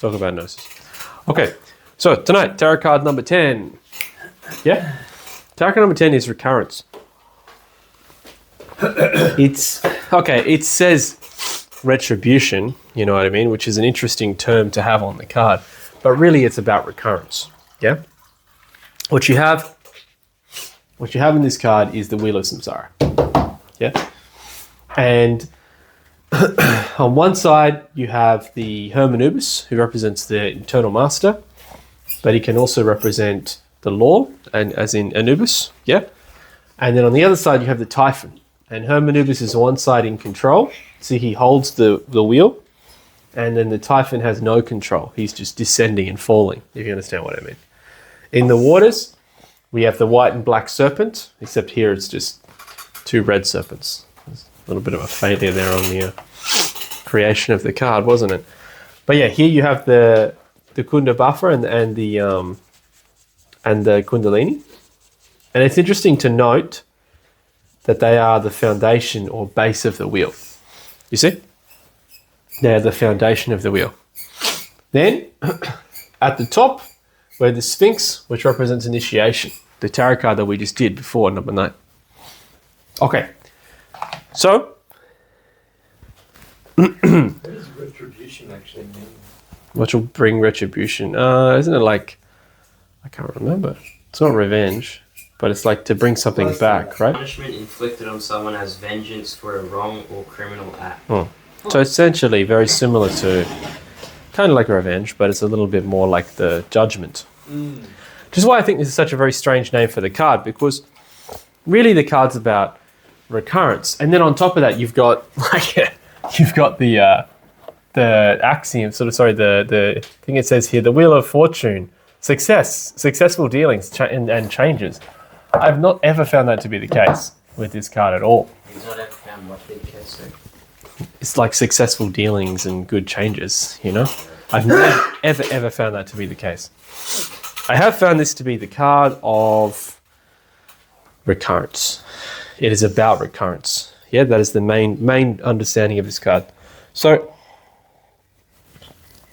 talk about Gnosis. Okay, so tonight, tarot card number 10. Yeah? Tarot card number 10 is Recurrence. It says Retribution, you know what I mean, which is an interesting term to have on the card. But really it's about recurrence. Yeah? What you have in this card is the Wheel of Samsara. Yeah? And on one side you have the Hermanubis, who represents the Eternal Master, but he can also represent the law, and as in Anubis, yeah? And then on the other side you have the Typhon. And Hermanubis is one side in control. See, he holds the wheel, and then the Typhon has no control. He's just descending and falling, if you understand what I mean. In the waters, we have the white and black serpent, except here it's just two red serpents. There's a little bit of a failure there on the creation of the card, wasn't it? But yeah, here you have the Kunda buffer and the Kundalini. And it's interesting to note that they are the foundation or base of the wheel. You see? They are the foundation of the wheel. Then, at the top, we have the Sphinx, which represents initiation. The tarot card that we just did before, number 9. Okay. So, what does retribution actually mean? What will bring retribution? Isn't it like, I can't remember. It's not revenge, but it's like to bring something back, right? Punishment inflicted on someone as vengeance for a wrong or criminal act. Oh. So essentially very similar to, kind of like revenge, but it's a little bit more like the judgment. Which is why I think this is such a very strange name for the card, because really the card's about recurrence. And then on top of that, you've got the axiom, the thing it says here, the Wheel of Fortune, successful dealings and changes. I've not ever found that to be the case with this card at all. You've not ever found what to be the case, sir? It's like successful dealings and good changes, you know? I've never, ever found that to be the case. I have found this to be the card of recurrence. It is about recurrence. Yeah, that is the main understanding of this card. So,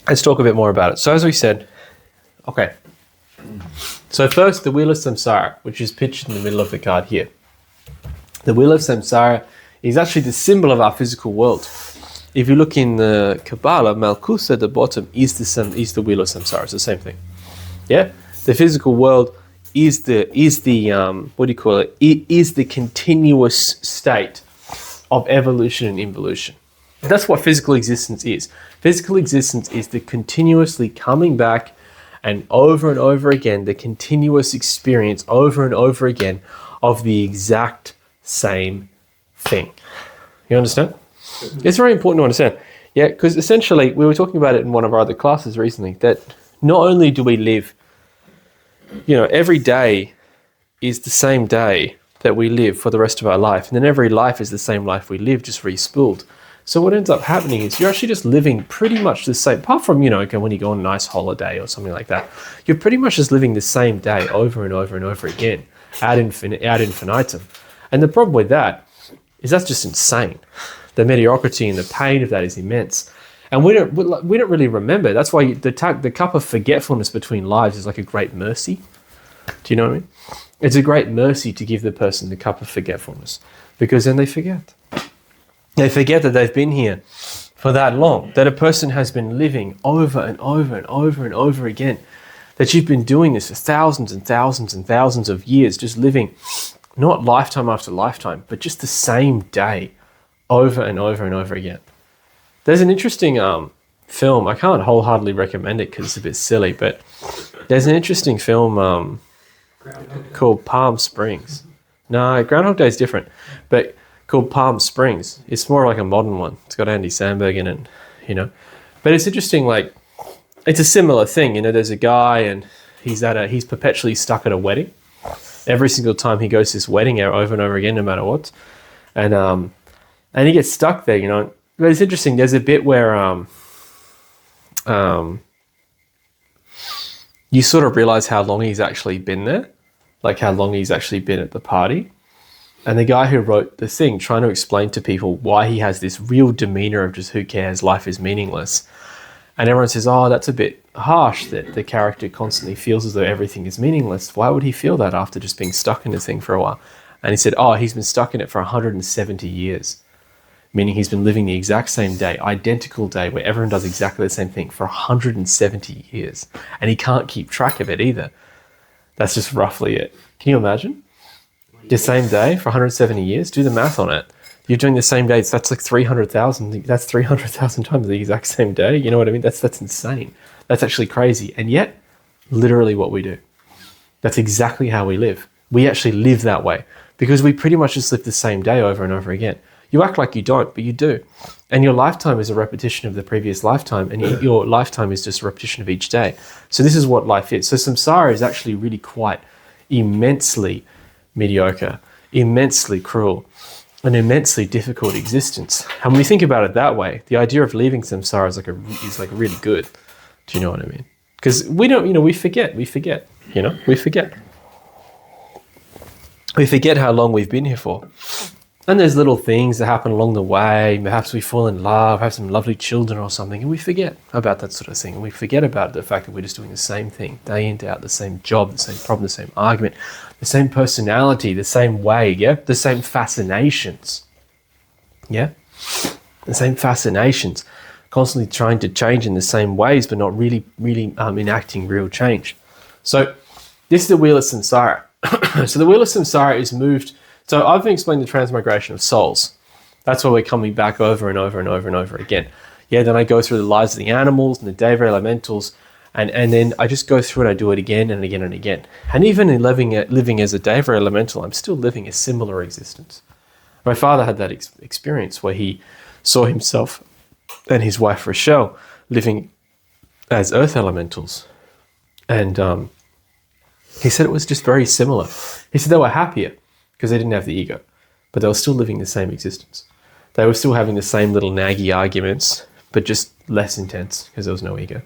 let's talk a bit more about it. So as we said, okay. So first, the Wheel of Samsara, which is pictured in the middle of the card here. The Wheel of Samsara is actually the symbol of our physical world. If you look in the Kabbalah, Malkuth at the bottom is the Wheel of Samsara. It's the same thing. Yeah, the physical world is the what do you call it? It is the continuous state of evolution and involution. That's what physical existence is. Physical existence is the continuously coming back and over again, the continuous experience over and over again of the exact same thing. You understand? It's very important to understand. Yeah, because essentially, we were talking about it in one of our other classes recently, that not only do we live, every day is the same day that we live for the rest of our life. And then every life is the same life we live, just re-spooled. So what ends up happening is you're actually just living pretty much the same, apart from, when you go on a nice holiday or something like that, you're pretty much just living the same day over and over and over again, ad infinitum. And the problem with that is that's just insane. The mediocrity and the pain of that is immense. And we don't really remember. That's why the cup of forgetfulness between lives is like a great mercy. Do you know what I mean? It's a great mercy to give the person the cup of forgetfulness, because then they forget. They forget that they've been here for that long, that a person has been living over and over and over and over again, that you've been doing this for thousands and thousands and thousands of years, just living not lifetime after lifetime, but just the same day over and over and over again. There's an interesting film, I can't wholeheartedly recommend it because it's a bit silly, but there's an interesting film called Palm Springs. No, Groundhog Day is different, but called Palm Springs. It's more like a modern one. It's got Andy Samberg in it, But it's interesting, it's a similar thing, there's a guy and he's perpetually stuck at a wedding. Every single time he goes to this wedding over and over again, no matter what. And he gets stuck there, But it's interesting, there's a bit where you sort of realize how long he's actually been there, like how long he's actually been at the party. And the guy who wrote the thing, trying to explain to people why he has this real demeanor of just who cares, life is meaningless. And everyone says, oh, that's a bit harsh that the character constantly feels as though everything is meaningless. Why would he feel that after just being stuck in the thing for a while? And he said, oh, he's been stuck in it for 170 years, meaning he's been living the exact same day, identical day, where everyone does exactly the same thing for 170 years. And he can't keep track of it either. That's just roughly it. Can you imagine? The same day for 170 years? Do the math on it. You're doing the same days. That's like 300,000. That's 300,000 times the exact same day. You know what I mean? That's insane. That's actually crazy. And yet, literally what we do. That's exactly how we live. We actually live that way because we pretty much just live the same day over and over again. You act like you don't, but you do. And your lifetime is a repetition of the previous lifetime, and your lifetime is just a repetition of each day. So this is what life is. So samsara is actually really quite immensely mediocre, immensely cruel, an immensely difficult existence. And when we think about it that way, the idea of leaving samsara is like really good. Do you know what I mean? Because we don't, we forget. We forget how long we've been here for. And there's little things that happen along the way. Perhaps we fall in love, have some lovely children or something, and we forget about that sort of thing. And we forget about the fact that we're just doing the same thing, day in, day out, the same job, the same problem, the same argument, the same personality, the same way, yeah? The same fascinations, yeah? The same fascinations, constantly trying to change in the same ways, but not really enacting real change. So this is the wheel of samsara. So the wheel of samsara is moved. So I've been explaining the transmigration of souls. That's why we're coming back over and over and over and over again. Yeah, then I go through the lives of the animals and the Deva elementals, and then I just go through it. I do it again and again and again. And even in living as a Deva elemental, I'm still living a similar existence. My father had that experience where he saw himself and his wife Rochelle living as earth elementals. And he said it was just very similar. He said they were happier because they didn't have the ego, but they were still living the same existence. They were still having the same little naggy arguments, but just less intense because there was no ego.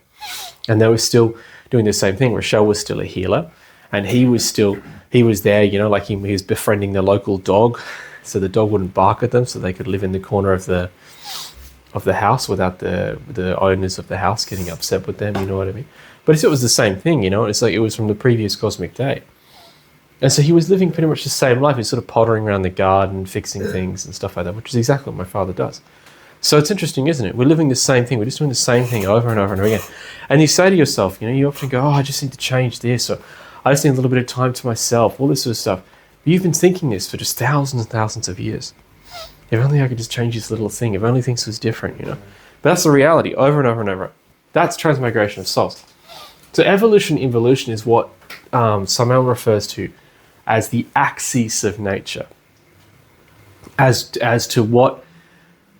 And they were still doing the same thing. Rochelle was still a healer, and he was there, like he was befriending the local dog, so the dog wouldn't bark at them, so they could live in the corner of the house without the owners of the house getting upset with them, you know what I mean? But it was the same thing, it's like it was from the previous cosmic day. And so he was living pretty much the same life. He's sort of pottering around the garden, fixing things and stuff like that, which is exactly what my father does. So it's interesting, isn't it? We're living the same thing. We're just doing the same thing over and over and over again. And you say to yourself, you often go, oh, I just need to change this, or I just need a little bit of time to myself, all this sort of stuff. But you've been thinking this for just thousands and thousands of years. If only I could just change this little thing. If only things was different, But that's the reality over and over and over. That's transmigration of souls. So evolution is what Samael refers to as the axis of nature, as to what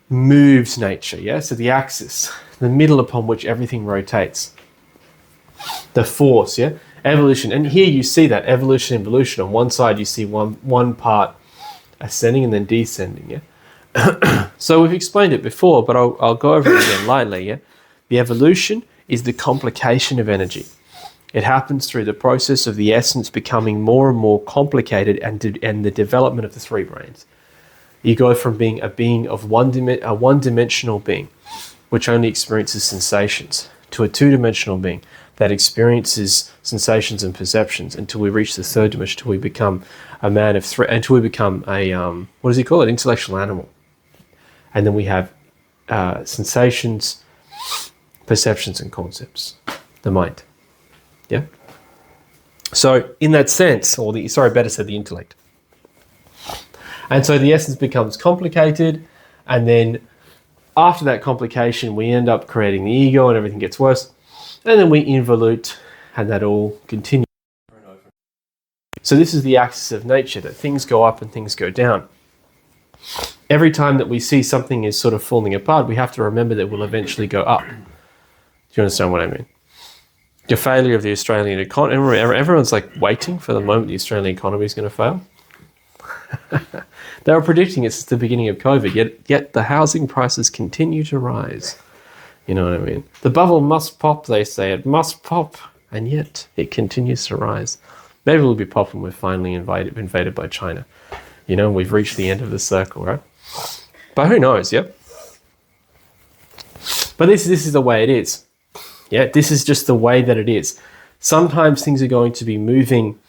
moves nature, yeah? So the axis, the middle upon which everything rotates. The force, yeah? Evolution. And here you see that, evolution, involution. On one side you see one part ascending and then descending, yeah? So we've explained it before, but I'll go over it again lightly, yeah? The evolution is the complication of energy. It happens through the process of the essence becoming more and more complicated and the development of the three brains. You go from being a being of a one-dimensional being, which only experiences sensations, to a two-dimensional being that experiences sensations and perceptions until we reach the third dimension, until we become a man of three, until we become a, what does he call it? Intellectual animal. And then we have sensations, perceptions, and concepts, the mind. Yeah. So in that sense, better said the intellect. And so the essence becomes complicated, and then after that complication, we end up creating the ego, and everything gets worse, and then we involute, and that all continues. So this is the axis of nature, that things go up and things go down. Every time that we see something is sort of falling apart, we have to remember that we'll eventually go up. Do you understand what I mean? The failure of the Australian economy. Everyone's like waiting for the moment the Australian economy is going to fail. They were predicting it since the beginning of COVID, yet the housing prices continue to rise. You know what I mean? The bubble must pop, they say. It must pop, and yet it continues to rise. Maybe we'll be popping when we're finally invaded by China. We've reached the end of the circle, right? But who knows, yeah? But this is the way it is. Yeah, this is just the way that it is. Sometimes things are going to be moving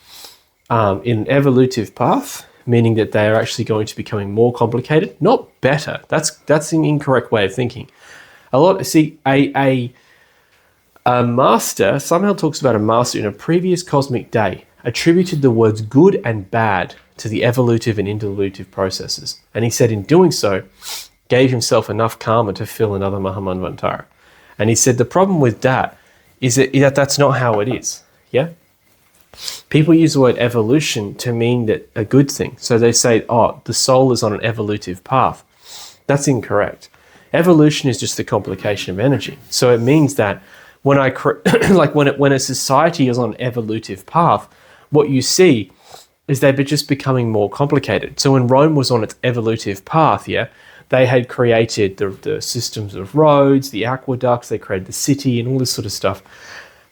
in an evolutive path, meaning that they are actually going to be becoming more complicated, not better. That's an incorrect way of thinking. A master, Samael talks about a master in a previous cosmic day, attributed the words good and bad to the evolutive and involutive processes. And he said in doing so, gave himself enough karma to fill another Mahamanvantara. And he said the problem with that is that that's not how it is. Yeah? People use the word evolution to mean that a good thing. So they say, oh, the soul is on an evolutive path. That's incorrect. Evolution is just the complication of energy. So it means that when when a society is on an evolutive path, what you see is they're just becoming more complicated. So when Rome was on its evolutive path, yeah, they had created the systems of roads, the aqueducts, they created the city and all this sort of stuff.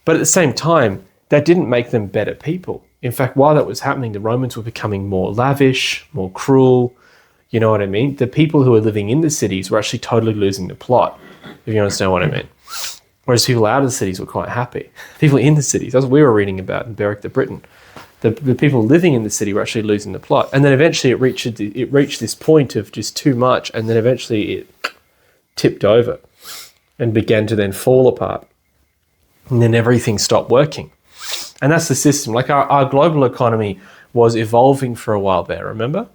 But at the same time, that didn't make them better people. In fact, while that was happening, the Romans were becoming more lavish, more cruel. You know what I mean? The people who were living in the cities were actually totally losing the plot, if you understand what I mean. Whereas people out of the cities were quite happy. People in the cities, that's what we were reading about in Beric the Briton. The people living in the city were actually losing the plot. And then eventually it reached this point of just too much, and then eventually it tipped over and began to then fall apart. And then everything stopped working. And that's the system. Like our global economy was evolving for a while there, remember?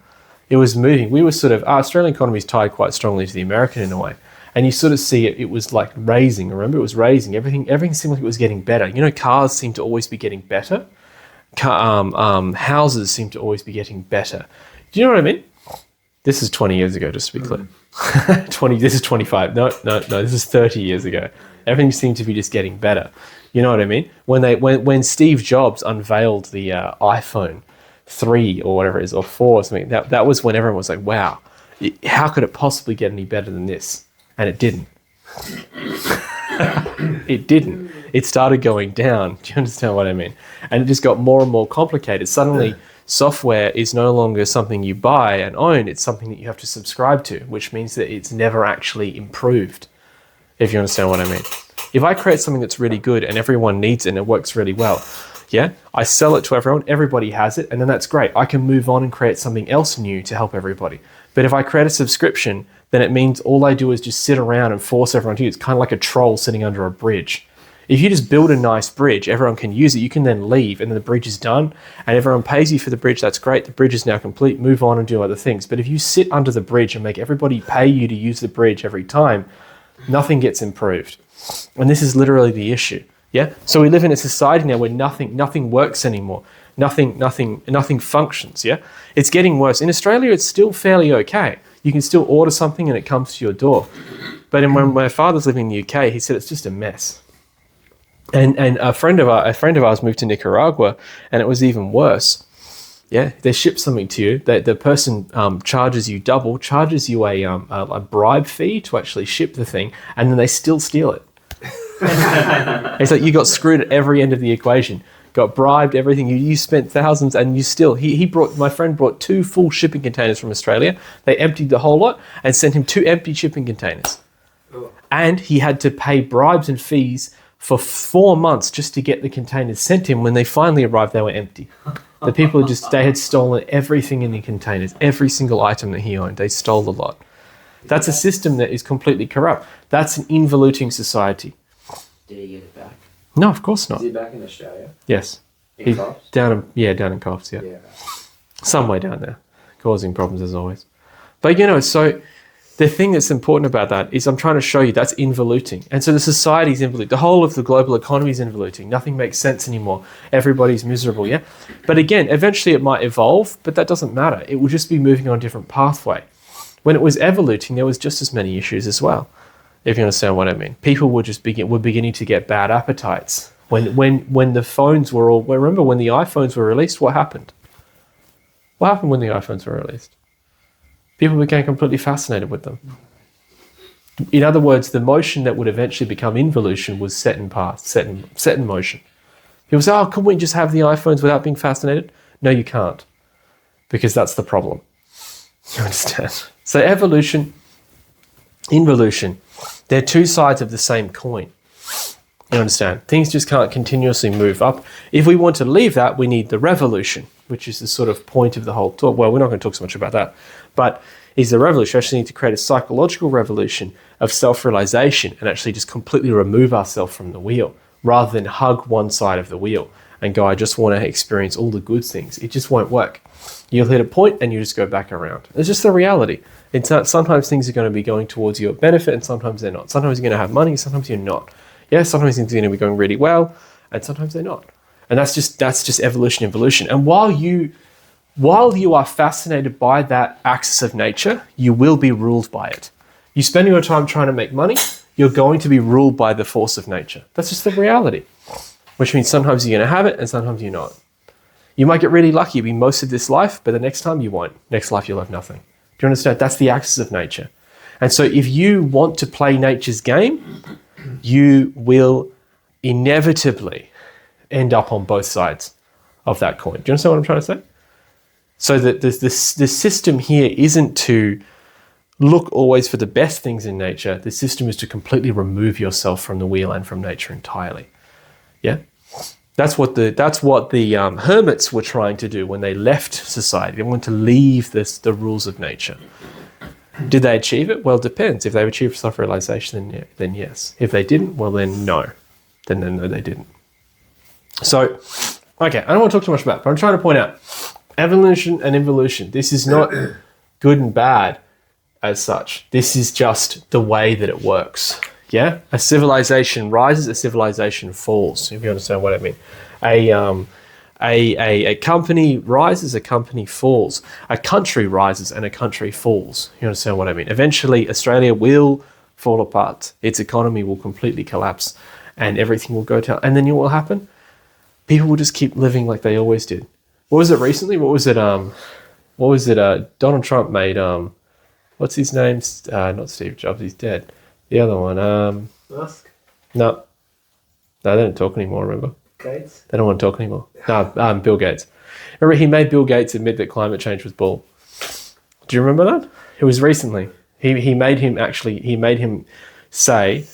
It was moving. We were our Australian economy is tied quite strongly to the American in a way. And you sort of see it was like raising, remember? It was raising. Everything seemed like it was getting better. You know, cars seem to always be getting better. Houses seem to always be getting better. Do you know what I mean? This is 20 years ago, just to be clear. 20. This is 25. No. This is 30 years ago. Everything seemed to be just getting better. You know what I mean? When Steve Jobs unveiled the iPhone 3 or whatever it is, or 4 or something, that was when everyone was like, wow, how could it possibly get any better than this? And it didn't. It didn't. It started going down. Do you understand what I mean? And it just got more and more complicated. Suddenly, software is no longer something you buy and own. It's something that you have to subscribe to, which means that it's never actually improved, if you understand what I mean. If I create something that's really good and everyone needs it and it works really well, yeah, I sell it to everyone, everybody has it, and then that's great. I can move on and create something else new to help everybody. But if I create a subscription, then it means all I do is just sit around and force everyone to use it. It's kind of like a troll sitting under a bridge. If you just build a nice bridge, everyone can use it, you can then leave and then the bridge is done and everyone pays you for the bridge, that's great, the bridge is now complete, move on and do other things. But if you sit under the bridge and make everybody pay you to use the bridge every time, nothing gets improved. And this is literally the issue. Yeah? So we live in a society now where nothing works anymore. Nothing functions, yeah? It's getting worse. In Australia, it's still fairly okay. You can still order something and it comes to your door. But when my father's living in the UK, he said it's just a mess. And a friend of ours moved to Nicaragua, and it was even worse. Yeah, they ship something to you. The person charges you double, charges you a bribe fee to actually ship the thing, and then they still steal it. It's like you got screwed at every end of the equation. Got bribed, everything. You spent thousands, and you still. My friend brought 2 full shipping containers from Australia. They emptied the whole lot and sent him 2 empty shipping containers. Oh. And he had to pay bribes and fees for 4 months just to get the containers sent him. When they finally arrived, they were empty. The people they had stolen everything in the containers, every single item that he owned. They stole a lot. That's a system that is completely corrupt. That's an involuting society. Did he get it back? No, of course not. Is he back in Australia? Yes. In Coffs? Down in Coffs, yeah. Somewhere down there, causing problems as always. But so the thing that's important about that is I'm trying to show you that's involuting. And so the society's involuting. The whole of the global economy is involuting. Nothing makes sense anymore. Everybody's miserable, yeah? But again, eventually it might evolve, but that doesn't matter. It will just be moving on a different pathway. When it was evoluting, there was just as many issues as well, if you understand what I mean. People were beginning to get bad appetites. When the phones were all... Remember when the iPhones were released, what happened? What happened when the iPhones were released? People became completely fascinated with them. In other words, the motion that would eventually become involution was set in motion. People say, couldn't we just have the iPhones without being fascinated? No, you can't. Because that's the problem. You understand? So evolution, involution, they're 2 sides of the same coin. You understand? Things just can't continuously move up. If we want to leave that, we need the revolution, which is the sort of point of the whole talk. Well, we're not going to talk so much about that, but is the revolution. We actually need to create a psychological revolution of self-realization and actually just completely remove ourselves from the wheel rather than hug one side of the wheel and go, I just want to experience all the good things. It just won't work. You'll hit a point and you just go back around. It's just the reality. It's not, sometimes things are going to be going towards your benefit and sometimes they're not. Sometimes you're going to have money, sometimes you're not. Yeah, sometimes things are going to be going really well and sometimes they're not. And that's just evolution. And while you are fascinated by that axis of nature, you will be ruled by it. You spend your time trying to make money, you're going to be ruled by the force of nature. That's just the reality. Which means sometimes you're going to have it and sometimes you're not. You might get really lucky, be most of this life, but the next time you won't. Next life you'll have nothing. Do you understand? That's the axis of nature. And so if you want to play nature's game, you will inevitably end up on both sides of that coin. Do you understand what I'm trying to say? So that the system here isn't to look always for the best things in nature. The system is to completely remove yourself from the wheel and from nature entirely. Yeah? That's what the hermits were trying to do when they left society. They wanted to leave the rules of nature. Did they achieve it? Well, it depends. If they achieved self-realization, then yes. If they didn't, well, then no. Then no, they didn't. So, okay, I don't want to talk too much about it, but I'm trying to point out evolution and involution. This is not good and bad as such. This is just the way that it works. Yeah? A civilization rises, a civilization falls, if you understand what I mean. A company rises, a company falls. A country rises and a country falls. You understand what I mean? Eventually, Australia will fall apart. Its economy will completely collapse and everything will go down. And then you know what will happen? People will just keep living like they always did. What was it recently? Donald Trump made, what's his name? Not Steve Jobs, he's dead. The other one, Musk? No, they don't talk anymore, remember? Gates? They don't want to talk anymore. No, Bill Gates. Remember, he made Bill Gates admit that climate change was bull. Do you remember that? It was recently. He made him say,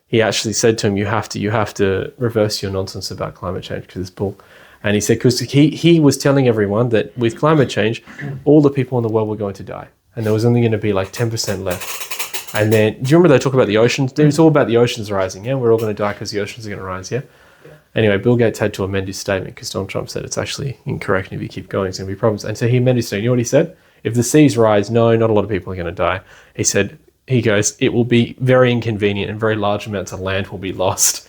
he actually said to him, you have to reverse your nonsense about climate change because it's bull. And he said, because he was telling everyone that with climate change, all the people in the world were going to die. And there was only going to be like 10% left. And then, do you remember they talk about the oceans? It's all about the oceans rising, yeah? We're all going to die because the oceans are going to rise, yeah? Anyway, Bill Gates had to amend his statement because Donald Trump said it's actually incorrect, and if you keep going, it's going to be problems. And so he amended his statement. You know what he said? If the seas rise, no, not a lot of people are going to die. He goes, it will be very inconvenient and very large amounts of land will be lost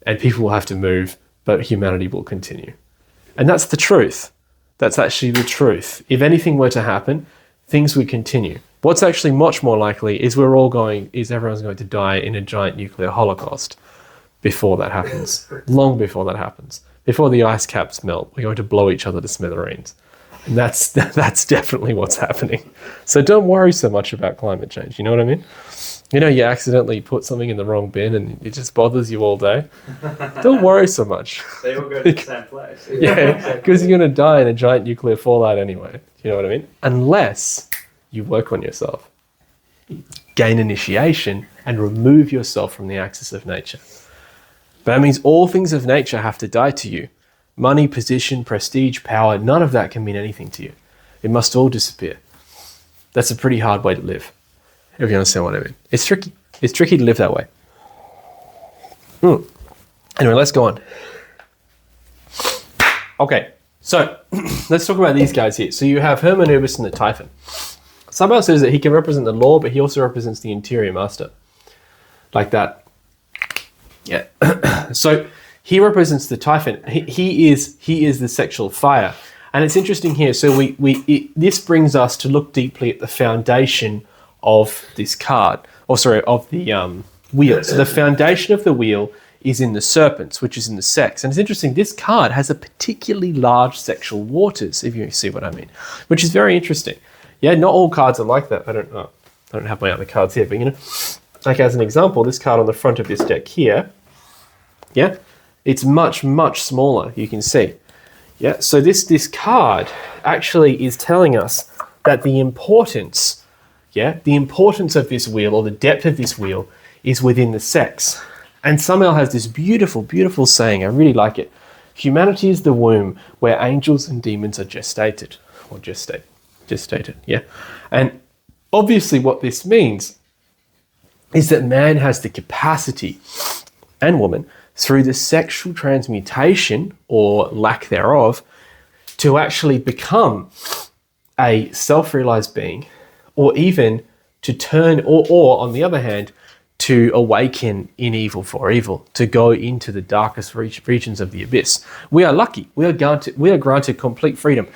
and people will have to move, but humanity will continue. And that's the truth. That's actually the truth. If anything were to happen, things would continue. What's actually much more likely is everyone's going to die in a giant nuclear holocaust before that happens. Long before that happens. Before the ice caps melt, we're going to blow each other to smithereens. And that's definitely what's happening. So don't worry so much about climate change. You know what I mean? You know, you accidentally put something in the wrong bin and it just bothers you all day. Don't worry so much. They all go to the same place. Yeah, because you're going to die in a giant nuclear fallout anyway. You know what I mean? Unless you work on yourself, gain initiation, and remove yourself from the axis of nature. But that means all things of nature have to die to you. Money, position, prestige, power, none of that can mean anything to you. It must all disappear. That's a pretty hard way to live, if you understand what I mean. It's tricky. It's tricky to live that way. Anyway, let's go on. Okay, so let's talk about these guys here. So you have Hermanubis and the Typhon. Samael says that he can represent the law, but he also represents the interior master. Like that. Yeah. So he represents the Typhon. He is the sexual fire. And it's interesting here. So this brings us to look deeply at the foundation of this card. Of the wheel. So the foundation of the wheel is in the serpents, which is in the sex. And it's interesting, this card has a particularly large sexual waters, if you see what I mean, which is very interesting. Yeah, not all cards are like that. I don't have my other cards here, but you know, like as an example, this card on the front of this deck here, yeah, it's much, much smaller, you can see. Yeah, so this card actually is telling us that the importance of this wheel, or the depth of this wheel, is within the sex. And Samael has this beautiful, beautiful saying. I really like it. Humanity is the womb where angels and demons are gestated. Or gestated, yeah. And obviously what this means is that man has the capacity, and woman, through the sexual transmutation, or lack thereof, to actually become a self-realized being, or even to turn, or on the other hand, to awaken in evil for evil, to go into the darkest regions of the abyss. We are lucky. We are granted complete freedom.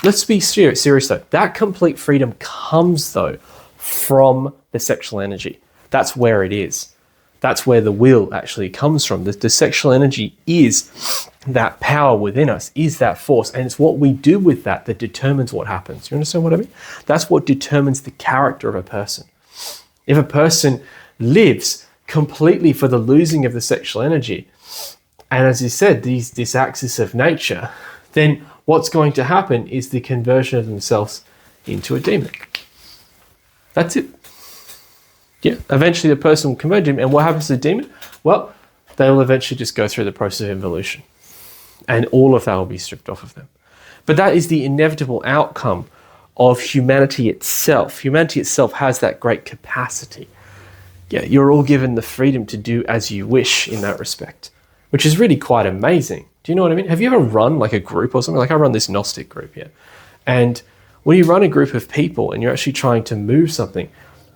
Let's be serious though. That complete freedom comes though from the sexual energy. That's where it is. That's where the will actually comes from. The sexual energy is that power within us, is that force, and it's what we do with that that determines what happens. You understand what I mean? That's what determines the character of a person. If a person lives completely for the losing of the sexual energy, and as you said, this axis of nature, then what's going to happen is the conversion of themselves into a demon. That's it. Yeah, eventually the person will convert him, and what happens to the demon? Well, they will eventually just go through the process of involution, and all of that will be stripped off of them. But that is the inevitable outcome of humanity itself. Humanity itself has that great capacity. Yeah, you're all given the freedom to do as you wish in that respect, which is really quite amazing. Do you know what I mean? Have you ever run like a group or something? Like I run this Gnostic group, yeah. And when you run a group of people and you're actually trying to move something,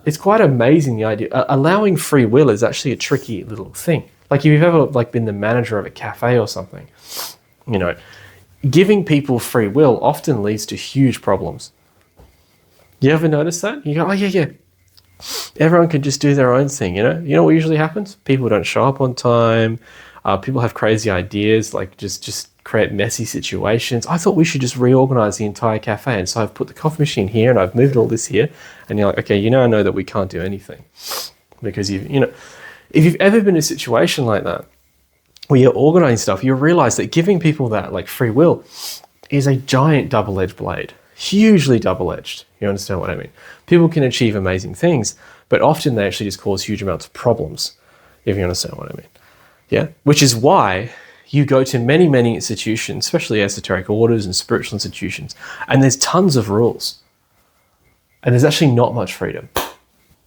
it's quite amazing, the idea. Allowing free will is actually a tricky little thing. Like if you've ever like been the manager of a cafe or something, you know, giving people free will often leads to huge problems. You ever notice that? You go, oh yeah. Everyone can just do their own thing, you know? You know what usually happens? People don't show up on time. People have crazy ideas, like just create messy situations. I thought we should just reorganize the entire cafe. And so I've put the coffee machine here and I've moved all this here. And you're like, okay, you now know that we can't do anything. Because if you've ever been in a situation like that, where you're organizing stuff, you realize that giving people that like free will is a giant double-edged blade. Hugely double-edged. You understand what I mean? People can achieve amazing things, but often they actually just cause huge amounts of problems, if you understand what I mean. Yeah? Which is why you go to many, many institutions, especially esoteric orders and spiritual institutions, and there's tons of rules. And there's actually not much freedom.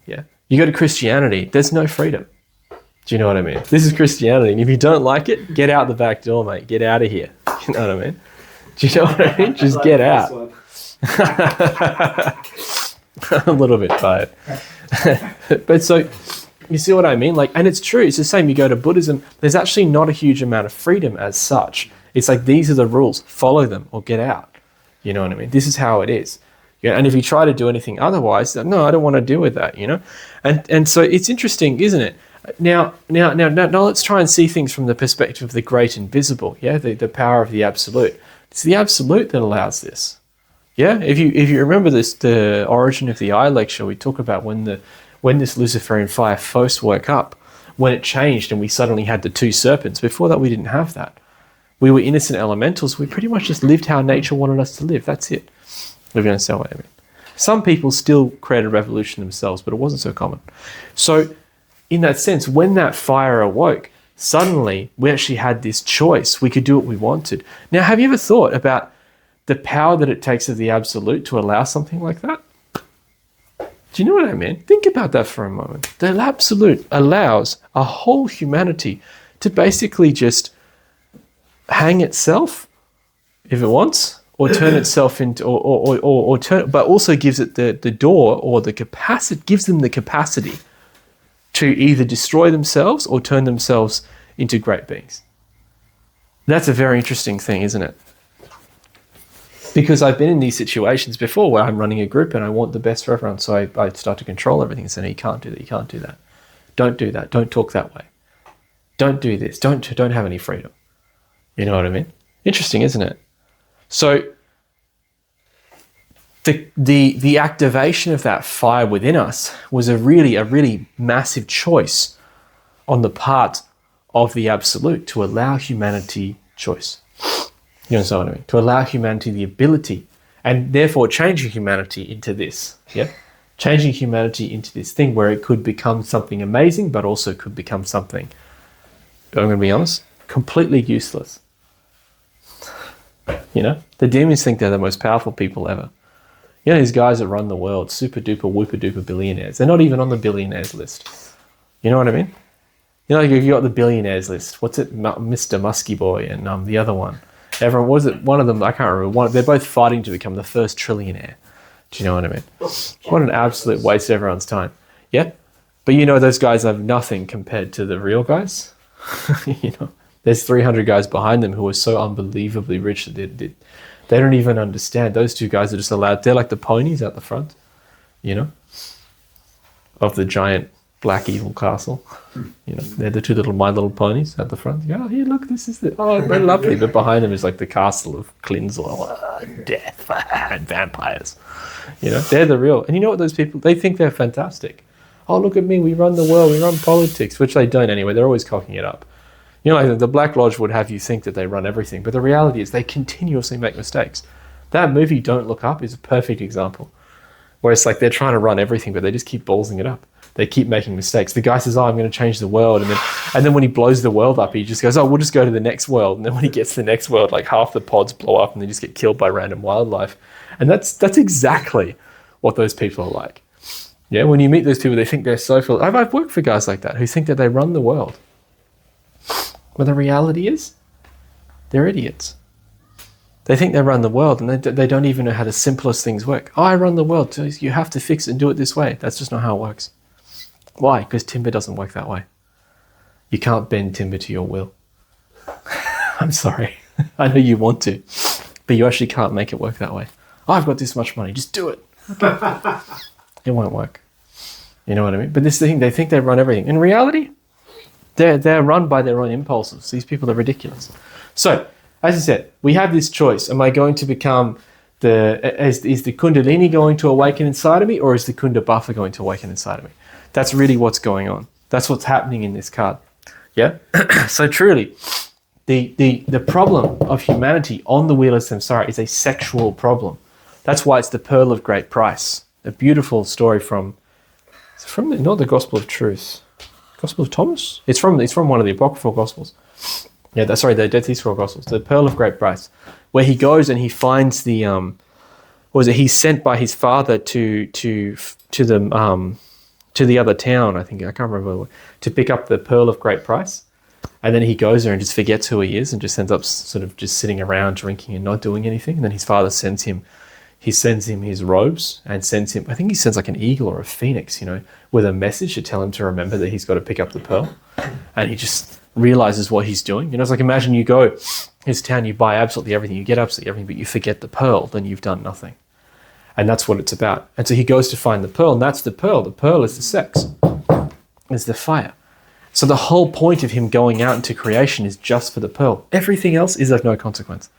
Yeah? You go to Christianity, there's no freedom. Do you know what I mean? This is Christianity, and if you don't like it, get out the back door, mate. Get out of here. You know what I mean? Do you know what I mean? Just get out. A little bit tired. But so, you see what I mean? Like, and it's true. It's the same. You go to Buddhism, there's actually not a huge amount of freedom as such. It's like, these are the rules. Follow them or get out. You know what I mean? This is how it is. Yeah, and if you try to do anything otherwise, no, I don't want to deal with that, you know? And so it's interesting, isn't it? Now, let's try and see things from the perspective of the great invisible, yeah? The power of the absolute. It's the absolute that allows this. Yeah, if you remember this, the Origin of the Eye lecture, we talk about when this Luciferian fire first woke up, when it changed and we suddenly had the two serpents. Before that, we didn't have that. We were innocent elementals. We pretty much just lived how nature wanted us to live. That's it. If you understand what I mean. Some people still created a revolution themselves, but it wasn't so common. So, in that sense, when that fire awoke, suddenly we actually had this choice. We could do what we wanted. Now, have you ever thought about the power that it takes of the absolute to allow something like that? Do you know what I mean? Think about that for a moment. The absolute allows a whole humanity to basically just hang itself, if it wants, or turn itself into, or turn, but also gives it the door or the capacity, gives them the capacity to either destroy themselves or turn themselves into great beings. That's a very interesting thing, isn't it? Because I've been in these situations before where I'm running a group and I want the best for everyone, so I start to control everything and say, no, you can't do that, you can't do that. Don't do that, don't talk that way. Don't do this, don't have any freedom. You know what I mean? Interesting, isn't it? So the activation of that fire within us was a really massive choice on the part of the absolute to allow humanity choice. You understand what I mean? To allow humanity the ability, and therefore changing humanity into this, yeah? Changing humanity into this thing where it could become something amazing, but also could become something I'm going to be honest, completely useless. You know, the demons think they're the most powerful people ever. You know, these guys that run the world, super duper, whooper duper billionaires, they're not even on the billionaires list. You know what I mean? You know, like if you got the billionaires list, what's it, Mr. Muskie Boy and the other one? Everyone, was it one of them? I can't remember. They're both fighting to become the first trillionaire. Do you know what I mean? What an absolute waste of everyone's time. Yeah? But you know, those guys have nothing compared to the real guys. You know, there's 300 guys behind them who are so unbelievably rich that they don't even understand. Those two guys are just allowed, they're like the ponies out the front, you know, of the giant black evil castle. You know, they're the two little My Little Ponies at the front. Yeah, here, look, this is the, oh, they're lovely. But behind them is like the castle of Clinzel, death and vampires. You know, they're the real. And you know what those people, they think they're fantastic. Oh, look at me, we run the world, we run politics, which they don't anyway. They're always cocking it up. You know, like the Black Lodge would have you think that they run everything, but the reality is they continuously make mistakes. That movie, Don't Look Up, is a perfect example. Where it's like they're trying to run everything, but they just keep ballsing it up. They keep making mistakes. The guy says, oh, I'm going to change the world. And then when he blows the world up, he just goes, oh, we'll just go to the next world. And then when he gets to the next world, like half the pods blow up and they just get killed by random wildlife. And that's exactly what those people are like. Yeah, when you meet those people, they think they're so full. I've worked for guys like that who think that they run the world. But the reality is, they're idiots. They think they run the world and they don't even know how the simplest things work. Oh, I run the world, so you have to fix it and do it this way. That's just not how it works. Why? Because timber doesn't work that way. You can't bend timber to your will. I'm sorry. I know you want to, but you actually can't make it work that way. Oh, I've got this much money, just do it. It won't work. You know what I mean? But this is the thing, they think they run everything. In reality, they're run by their own impulses. These people are ridiculous. So, as I said, we have this choice. Am I going to become is the Kundalini going to awaken inside of me, or is the Kunda Buffer going to awaken inside of me? That's really what's going on. That's what's happening in this card. Yeah? So truly, the problem of humanity on the Wheel of Samsara is a sexual problem. That's why it's the Pearl of Great Price. A beautiful story from not the Gospel of Truth. Gospel of Thomas? It's from one of the Apocryphal Gospels. Yeah, the Dead Sea Scroll Gospels. The Pearl of Great Price, where he goes and he finds the he's sent by his father to the other town. I can't remember, to pick up the Pearl of Great Price, and then he goes there and just forgets who he is and just ends up sort of just sitting around drinking and not doing anything. And then his father sends him his robes and sends him, I think he sends like an eagle or a phoenix, you know, with a message to tell him to remember that he's got to pick up the pearl. And he just realizes what he's doing. You know, it's like, imagine you go his town, you buy absolutely everything, you get absolutely everything, but you forget the pearl, then you've done nothing. And that's what it's about. And so he goes to find the pearl, and that's the pearl. The pearl is the sex, is the fire. So the whole point of him going out into creation is just for the pearl. Everything else is of no consequence.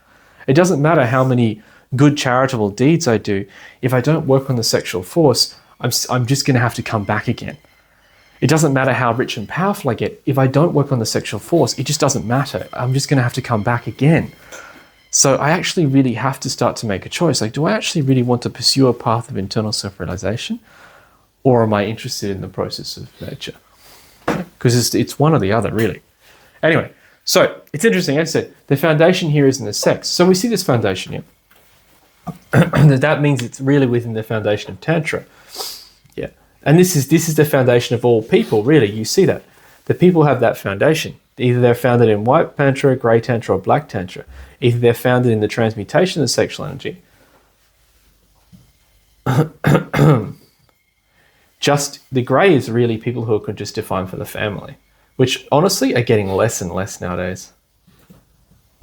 It doesn't matter how many good charitable deeds I do. If I don't work on the sexual force, I'm just going to have to come back again. It doesn't matter how rich and powerful I get. If I don't work on the sexual force, it just doesn't matter. I'm just going to have to come back again. So I actually really have to start to make a choice. Like, do I actually really want to pursue a path of internal self-realization? Or am I interested in the process of nature? Because it's one or the other, really. Anyway, so it's interesting. As I said, the foundation here is in the sex. So we see this foundation here. That means it's really within the foundation of Tantra. Yeah. And this is the foundation of all people, really. You see that. The people have that foundation. Either they're founded in white Tantra, grey Tantra, or black Tantra. Either they're founded in the transmutation of sexual energy. Just the grey is really people who are just defined for the family, which honestly are getting less and less nowadays.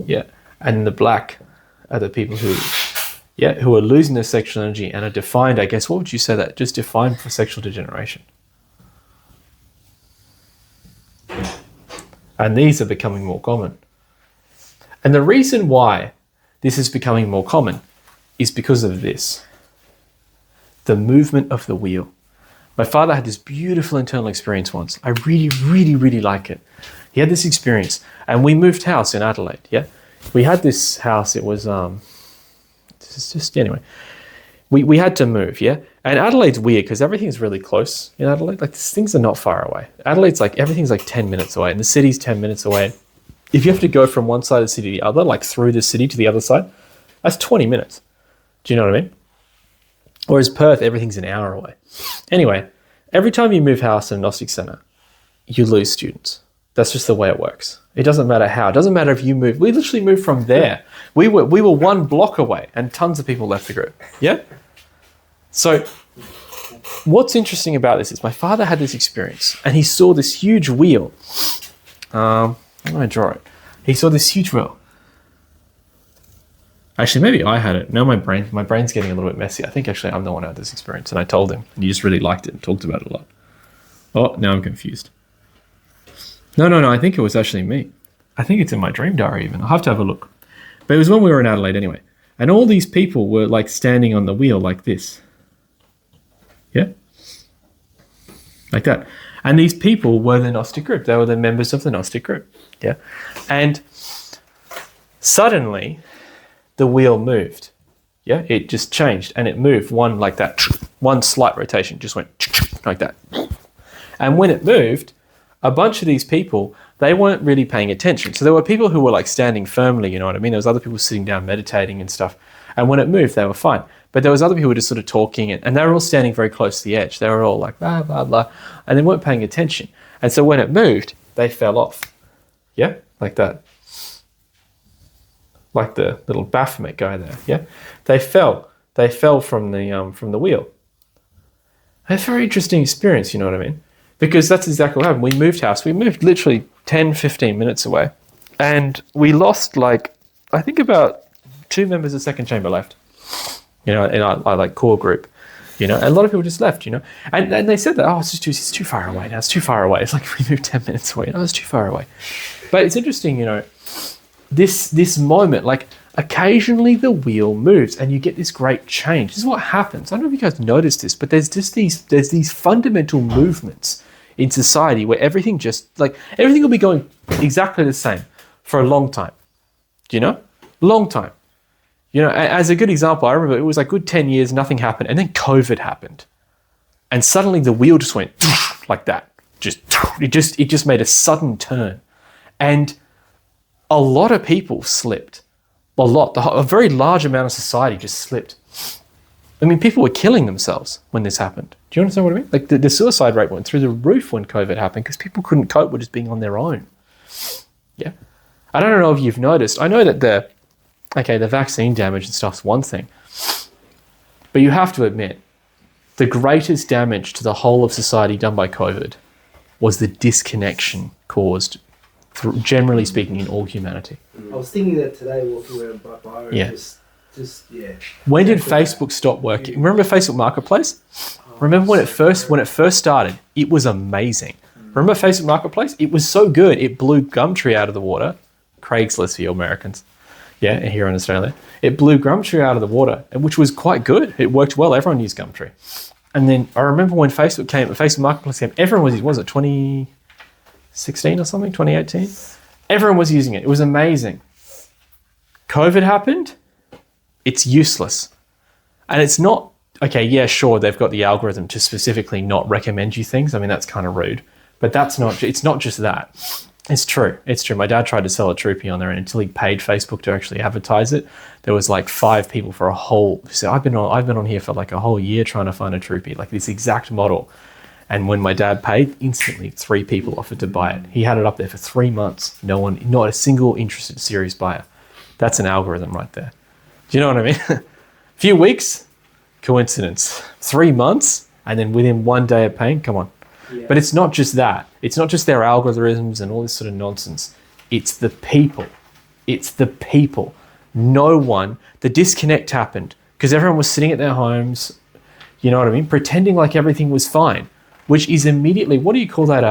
Yeah. And the black are the people who are losing their sexual energy and are defined, I guess, what would you say that? Just defined for sexual degeneration. And these are becoming more common. And the reason why this is becoming more common is because of this. The movement of the wheel. My father had this beautiful internal experience once. I really, really, really like it. He had this experience, and we moved house in Adelaide, yeah? We had this house, it was, anyway. we had to move, yeah? And Adelaide's weird because everything's really close in Adelaide. Like, things are not far away. Adelaide's like, everything's like 10 minutes away, and the city's 10 minutes away. If you have to go from one side of the city to the other, like through the city to the other side, that's 20 minutes. Do you know what I mean? Whereas Perth, everything's an hour away. Anyway, every time you move house in a Gnostic Centre, you lose students. That's just the way it works. It doesn't matter how. It doesn't matter if you move. We literally moved from there. We were 1 block away, and tons of people left the group. Yeah? So what's interesting about this is my father had this experience, and he saw this huge wheel. How do I draw it? He saw this huge wheel. Actually, maybe I had it. Now my brain's getting a little bit messy. I think actually I'm the one who had this experience, and I told him, and he just really liked it and talked about it a lot. Oh, now I'm confused. No, I think it was actually me. I think it's in my dream diary even. I'll have to have a look. But it was when we were in Adelaide anyway. And all these people were like standing on the wheel like this. Yeah? Like that. And these people were the Gnostic group. They were the members of the Gnostic group. Yeah? And suddenly the wheel moved. Yeah? It just changed and it moved one like that. One slight rotation just went like that. And when it moved, a bunch of these people, they weren't really paying attention. So there were people who were like standing firmly, you know what I mean? There was other people sitting down meditating and stuff. And when it moved, they were fine. But there was other people who were just sort of talking and they were all standing very close to the edge. They were all like, blah, blah, blah. And they weren't paying attention. And so when it moved, they fell off. Yeah? Like that. Like the little Baphomet guy there. Yeah? They fell. They fell from the wheel. A very interesting experience, you know what I mean? Because that's exactly what happened. We moved house. We moved literally 10, 15 minutes away. And we lost like, I think about 2 members of second chamber left, you know, in our like core group, you know, and a lot of people just left, you know, and they said that, oh, it's too far away now. It's too far away. It's like we moved 10 minutes away. No, it's too far away. But it's interesting, you know, this moment, like occasionally the wheel moves and you get this great change. This is what happens. I don't know if you guys noticed this, but there's these fundamental movements in society where everything will be going exactly the same for a long time. Do you know? Long time. You know, as a good example, I remember it was like good 10 years, nothing happened, and then COVID happened. And suddenly the wheel just went like that. It just made a sudden turn. And a lot of people slipped. A very large amount of society just slipped. I mean, people were killing themselves when this happened. Do you understand what I mean? Like the suicide rate went through the roof when COVID happened because people couldn't cope with just being on their own. Yeah. I don't know if you've noticed. I know that the vaccine damage and stuff's one thing. But you have to admit, the greatest damage to the whole of society done by COVID was the disconnection caused, generally speaking, in all humanity. I was thinking that today walking around Byron. Yeah. Yeah. When did Facebook stop working? Remember Facebook Marketplace? Remember when it first started? It was amazing. Remember Facebook Marketplace? It was so good. It blew Gumtree out of the water. Craigslist for you Americans. Yeah, here in Australia. It blew Gumtree out of the water, which was quite good. It worked well. Everyone used Gumtree. And then I remember when Facebook Marketplace came, everyone was it 2016 or something, 2018? Everyone was using it. It was amazing. COVID happened. It's useless. And it's not, okay, yeah, sure, they've got the algorithm to specifically not recommend you things. I mean, that's kind of rude. But it's not just that. It's true. My dad tried to sell a troopy on there, and until he paid Facebook to actually advertise it, there was like 5 people for a whole. So I've been on here for like a whole year trying to find a troopy, like this exact model. And when my dad paid, instantly 3 people offered to buy it. He had it up there for 3 months. Not a single interested serious buyer. That's an algorithm right there. Do you know what I mean? A few weeks, coincidence. 3 months, and then within 1 day of paying, come on. Yeah. But it's not just that. It's not just their algorithms and all this sort of nonsense. It's the people. The disconnect happened because everyone was sitting at their homes, you know what I mean, pretending like everything was fine, which is immediately, what do you call that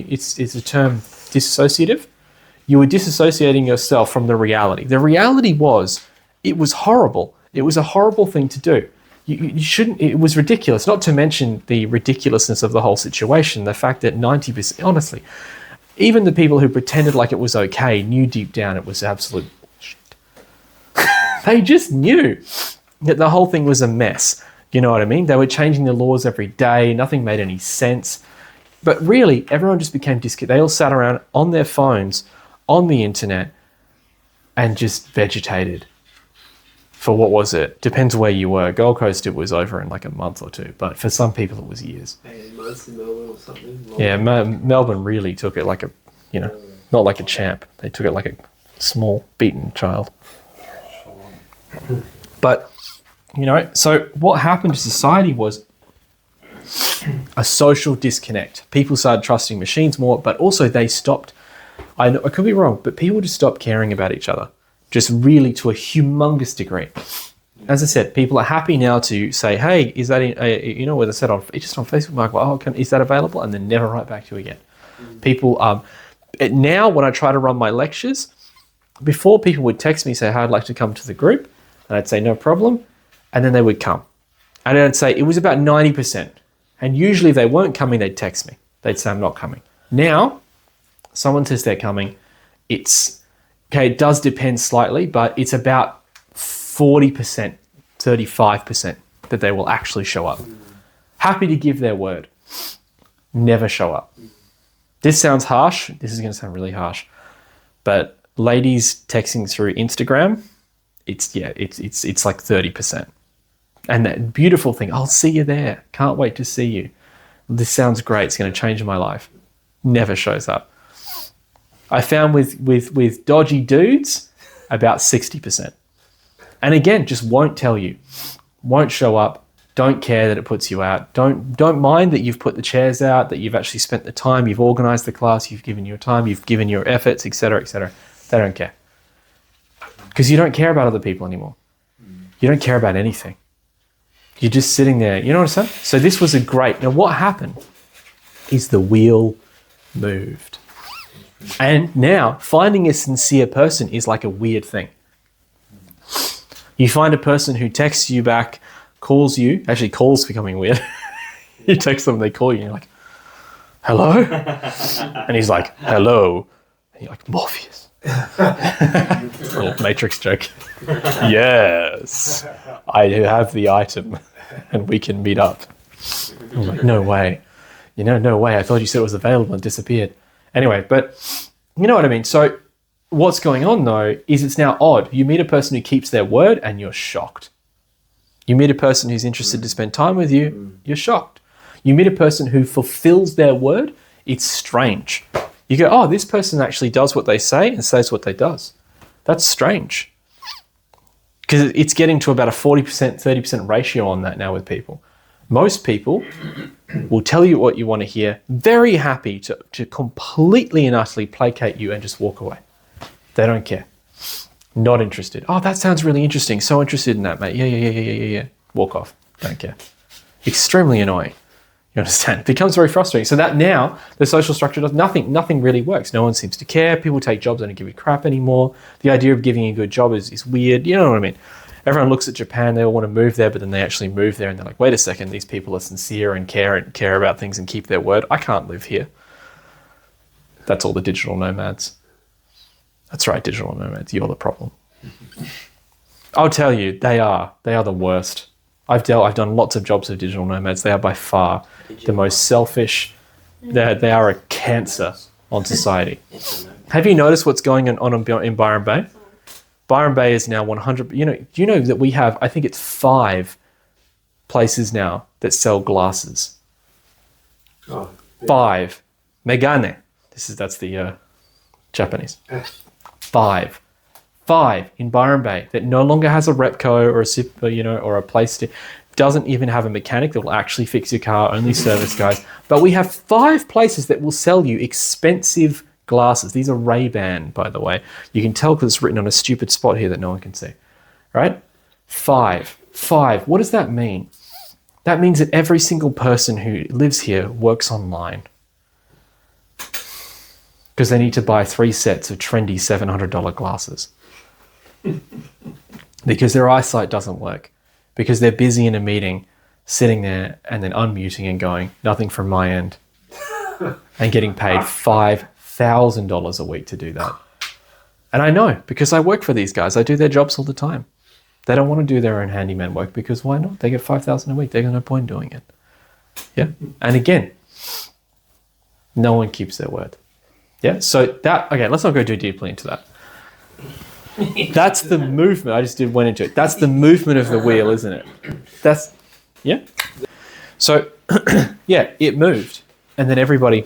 it's a term, dissociative? You were disassociating yourself from the reality. The reality was, it was horrible. It was a horrible thing to do. You shouldn't, it was ridiculous, not to mention the ridiculousness of the whole situation, the fact that 90%, honestly, even the people who pretended like it was okay knew deep down it was absolute bullshit. They just knew. The whole thing was a mess. You know what I mean? They were changing the laws every day. Nothing made any sense. But really, everyone just became They all sat around on their phones, on the internet, and just vegetated. For what was it? Depends where you were. Gold Coast, it was over in like a month or two. But for some people, it was years. 18 months in Melbourne or something. Yeah, Melbourne really took it like a, not like a champ. They took it like a small, beaten child. But, so what happened to society was a social disconnect. People started trusting machines more, but also they stopped, I could be wrong, but people just stopped caring about each other, just really to a humongous degree. As I said, people are happy now to say, hey, is that, whether it's said just on Facebook, like, well, is that available? And then never write back to you again. People, now when I try to run my lectures, before people would text me, say, hey, I'd like to come to the group. And I'd say, no problem. And then they would come. And I'd say, it was about 90%. And usually if they weren't coming, they'd text me. They'd say, I'm not coming. Now, someone says they're coming. It does depend slightly, but it's about 40%, 35% that they will actually show up. Happy to give their word. Never show up. This sounds harsh. This is going to sound really harsh. But ladies texting through Instagram, it's like 30%. And that beautiful thing, I'll see you there. Can't wait to see you. This sounds great. It's going to change my life. Never shows up. I found with dodgy dudes, about 60%. And again, just won't tell you. Won't show up. Don't care that it puts you out. Don't mind that you've put the chairs out, that you've actually spent the time, you've organized the class, you've given your time, you've given your efforts, etc., etc. They don't care. Because you don't care about other people anymore. You don't care about anything. You're just sitting there. You know what I'm saying? So this was now what happened is the wheel moved. And now finding a sincere person is like a weird thing. You find a person who texts you back, calls you, actually calls becoming weird. You text them, they call you, and you're like, hello? And he's like, hello. And you're like, Morpheus. Little Matrix joke. Yes, I have the item and we can meet up. I'm like, no way. No way. I thought you said it was available and disappeared. Anyway, but you know what I mean? So what's going on though is it's now odd. You meet a person who keeps their word and you're shocked. You meet a person who's interested to spend time with you, you're shocked. You meet a person who fulfills their word, it's strange. You go, oh, this person actually does what they say and says what they does. That's strange. Because it's getting to about a 40%, 30% ratio on that now with people. Most people will tell you what you want to hear, very happy to completely and utterly placate you and just walk away. They don't care. Not interested. Oh, that sounds really interesting. So interested in that, mate. Yeah. Walk off. Don't care. Extremely annoying. You understand? It becomes very frustrating. So that now the social structure does nothing really works. No one seems to care. People take jobs, they don't give you crap anymore. The idea of giving a good job is weird. You know what I mean? Everyone looks at Japan, they all want to move there, but then they actually move there and they're like, wait a second, these people are sincere and care about things and keep their word. I can't live here. That's all the digital nomads. That's right, digital nomads. You're the problem. I'll tell you, they are the worst. I've done lots of jobs of digital nomads. They are by far the most selfish. They are a cancer on society. Have you noticed what's going on in Byron Bay? Byron Bay is now 100. Do you know that we have? I think it's 5 places now that sell glasses. Oh, yeah. 5 megane. That's the Japanese. 5 in Byron Bay that no longer has a Repco or a Super, or a place to, doesn't even have a mechanic that will actually fix your car, only service guys. But we have 5 places that will sell you expensive glasses. These are Ray-Ban, by the way. You can tell because it's written on a stupid spot here that no one can see. Right? 5. What does that mean? That means that every single person who lives here works online. Because they need to buy 3 sets of trendy $700 glasses. Because their eyesight doesn't work. Because they're busy in a meeting, sitting there and then unmuting and going, nothing from my end. And getting paid $5,000 a week to do that. And I know, because I work for these guys. I do their jobs all the time. They don't want to do their own handyman work because why not? They get 5,000 a week. They got no point doing it. Yeah. And again, no one keeps their word. Yeah. So that, okay, let's not go too deeply into that. That's the movement. I just went into it. That's the movement of the wheel, isn't it? That's, yeah. So, yeah, it moved. And then everybody,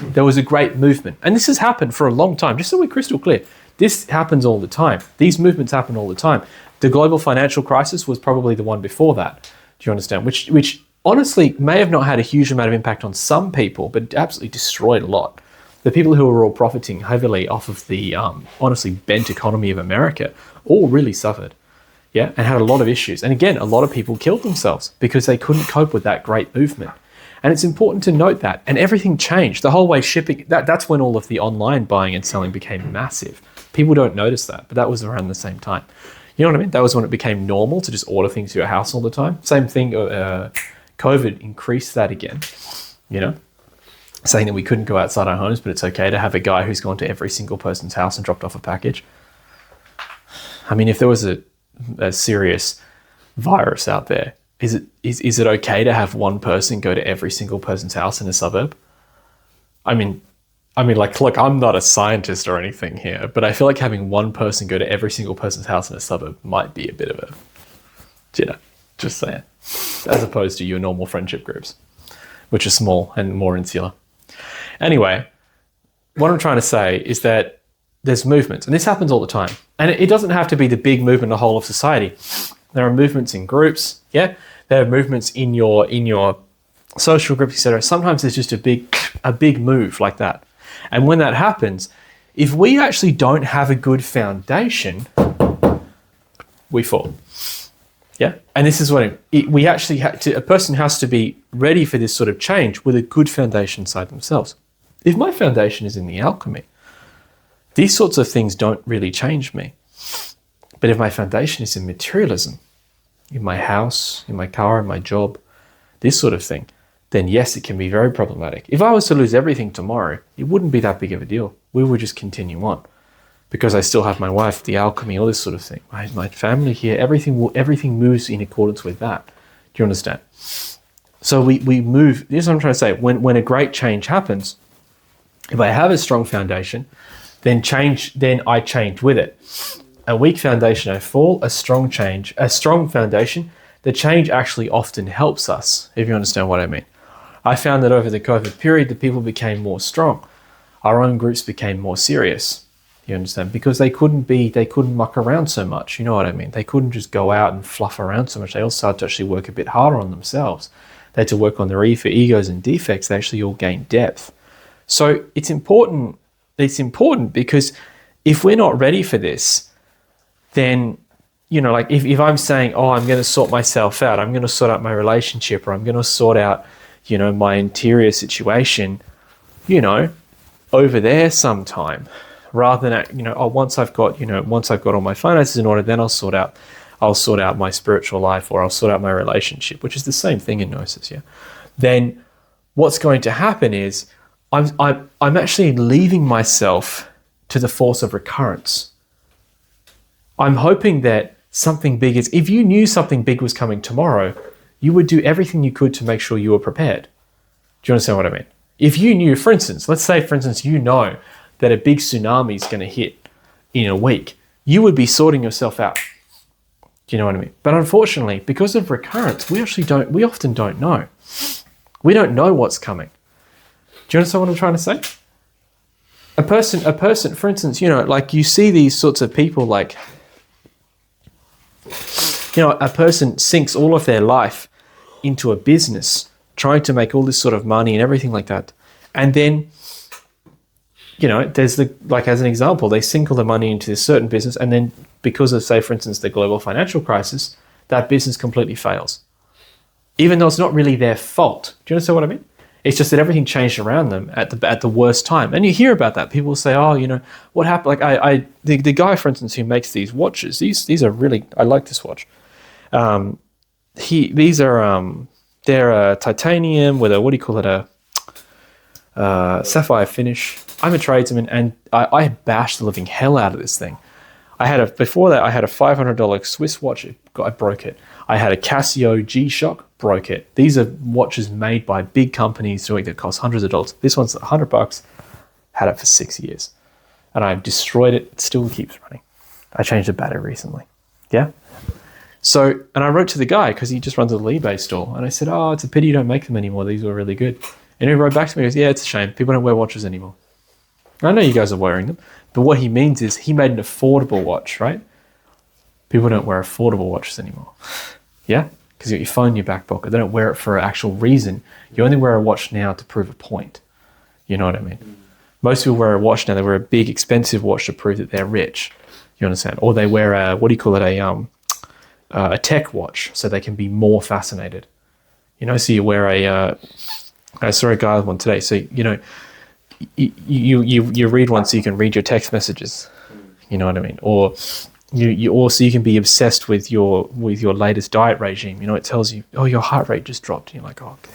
there was a great movement. And this has happened for a long time, just so we're crystal clear. This happens all the time. These movements happen all the time. The global financial crisis was probably the one before that. Do you understand? Which honestly may have not had a huge amount of impact on some people, but absolutely destroyed a lot. The people who were all profiting heavily off of the honestly bent economy of America all really suffered, yeah, and had a lot of issues. And again, a lot of people killed themselves because they couldn't cope with that great movement. And it's important to note that. And everything changed. The whole way shipping, that's when all of the online buying and selling became massive. People don't notice that, but that was around the same time. You know what I mean? That was when it became normal to just order things to your house all the time. Same thing, COVID increased that again, you know? Saying that we couldn't go outside our homes, but it's okay to have a guy who's gone to every single person's house and dropped off a package. I mean, if there was a serious virus out there, is it okay to have one person go to every single person's house in a suburb? I mean, like, look, I'm not a scientist or anything here, but I feel like having one person go to every single person's house in a suburb might be a bit of a, you know, just saying, as opposed to your normal friendship groups, which are small and more insular. Anyway, what I'm trying to say is that there's movements, and this happens all the time. And it doesn't have to be the big movement, the whole of society. There are movements in groups, yeah? There are movements in your social groups, etc. Sometimes there's just a big move like that. And when that happens, if we actually don't have a good foundation, we fall. Yeah, and this is what we actually have to. A person has to be ready for this sort of change with a good foundation inside themselves. If my foundation is in the alchemy, these sorts of things don't really change me. But if my foundation is in materialism, in my house, in my car, in my job, this sort of thing, then yes, it can be very problematic. If I was to lose everything tomorrow, it wouldn't be that big of a deal. We would just continue on. Because I still have my wife, the alchemy, all this sort of thing. My family here, everything moves in accordance with that. Do you understand? So we move. This is what I'm trying to say. When a great change happens, if I have a strong foundation, then I change with it. A weak foundation, I fall. A strong foundation, the change actually often helps us, if you understand what I mean. I found that over the COVID period, the people became more strong. Our own groups became more serious. You understand? Because they couldn't muck around so much. You know what I mean? They couldn't just go out and fluff around so much. They all started to actually work a bit harder on themselves. They had to work on their egos and defects. They actually all gained depth. So it's important. It's important because if we're not ready for this, then, you know, like if I'm saying, oh, I'm going to sort myself out, I'm going to sort out my relationship, or I'm going to sort out, you know, my interior situation, you know, over there sometime, rather than, you know, oh, once I've got all my finances in order, then I'll sort out my spiritual life, or I'll sort out my relationship, which is the same thing in Gnosis, yeah. Then what's going to happen is I'm actually leaving myself to the force of recurrence. I'm hoping that something big is, if you knew something big was coming tomorrow, you would do everything you could to make sure you were prepared. Do you understand what I mean? If you knew, for instance, let's say, for instance, you know that a big tsunami is going to hit in a week, you would be sorting yourself out. Do you know what I mean? But unfortunately, because of recurrence, we often don't know. We don't know what's coming. Do you understand what I'm trying to say? A person, for instance, you know, like you see these sorts of people, like, you know, a person sinks all of their life into a business, trying to make all this sort of money and everything like that. And then, you know, there's like as an example, they sink all the money into this certain business, and then because of, say, for instance, the global financial crisis, that business completely fails. Even though it's not really their fault. Do you understand what I mean? It's just that everything changed around them at the worst time. And you hear about that. People say, oh, you know, what happened? Like the guy, for instance, who makes these watches, these are really, I like this watch. They're titanium with a, what do you call it? Sapphire finish. I'm a tradesman, and I bashed the living hell out of this thing. Before that, I had a $500 Swiss watch. I broke it. I had a Casio G-Shock, broke it. These are watches made by big companies that cost hundreds of dollars. This one's $100. Had it for 6 years. And I've destroyed it. It still keeps running. I changed the battery recently. Yeah? So, and I wrote to the guy because he just runs a little eBay store. And I said, oh, it's a pity you don't make them anymore. These were really good. And he wrote back to me, he goes, yeah, it's a shame. People don't wear watches anymore. I know you guys are wearing them. But what he means is he made an affordable watch, right? People don't wear affordable watches anymore. Yeah? Because you got your phone in your back pocket. They don't wear it for an actual reason. You only wear a watch now to prove a point. You know what I mean? Most people wear a watch now. They wear a big, expensive watch to prove that they're rich. You understand? Or they wear a tech watch so they can be more fascinated. So you wear I saw a guy with one today. So, you read one so you can read your text messages. You know what I mean? Or you also you can be obsessed with your latest diet regime. It tells you, oh, your heart rate just dropped. And you're like, oh, okay.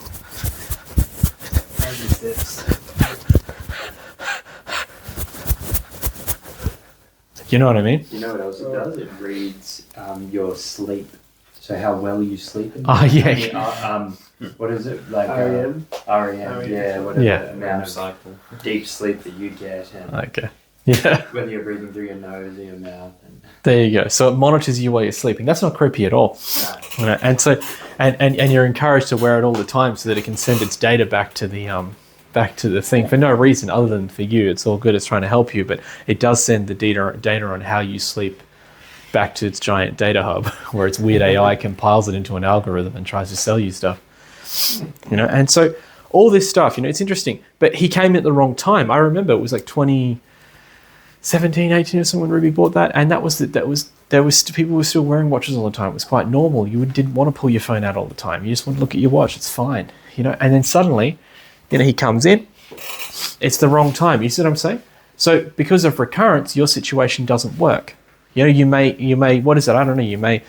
You know what I mean? You know what else it does? It reads your sleep. So how well you sleep. Oh, yeah. What is it? Like REM? REM, yeah. Whatever Yeah. amount of deep sleep that you get. And Okay. Yeah. whether you're breathing through your nose or your mouth. And There you go. So it monitors you while you're sleeping. That's not creepy at all. no. And so, and you're encouraged to wear it all the time so that it can send its data back to the thing for no reason other than for you. It's all good. It's trying to help you, but it does send the data on how you sleep back to its giant data hub, where its weird AI compiles it into an algorithm and tries to sell you stuff. And so all this stuff, it's interesting. But he came at the wrong time. I remember it was like 2017, 18 or something when Ruby bought that, and people were still wearing watches all the time. It was quite normal. You didn't want to pull your phone out all the time. You just want to look at your watch. It's fine, And then suddenly, he comes in. It's the wrong time. You see what I'm saying? So because of recurrence, your situation doesn't work. You may, what is it? I don't know. You may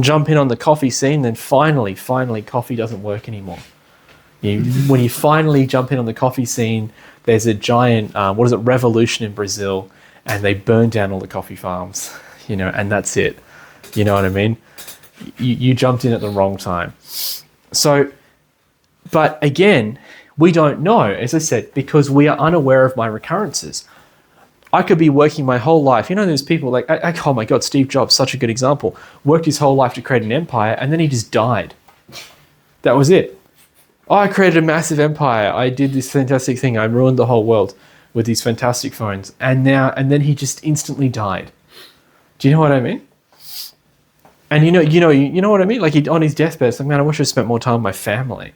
jump in on the coffee scene, then finally, coffee doesn't work anymore. When you finally jump in on the coffee scene, there's a giant, revolution in Brazil, and they burn down all the coffee farms, and that's it. You know what I mean? You jumped in at the wrong time. So, but again, we don't know, as I said, because we are unaware of my recurrences. I could be working my whole life. There's people like, oh my God, Steve Jobs, such a good example. Worked his whole life to create an empire, and then he just died. That was it. Oh, I created a massive empire. I did this fantastic thing. I ruined the whole world with these fantastic phones. And then he just instantly died. Do you know what I mean? And you know what I mean? Like on his deathbed, it's like, man, I wish I spent more time with my family.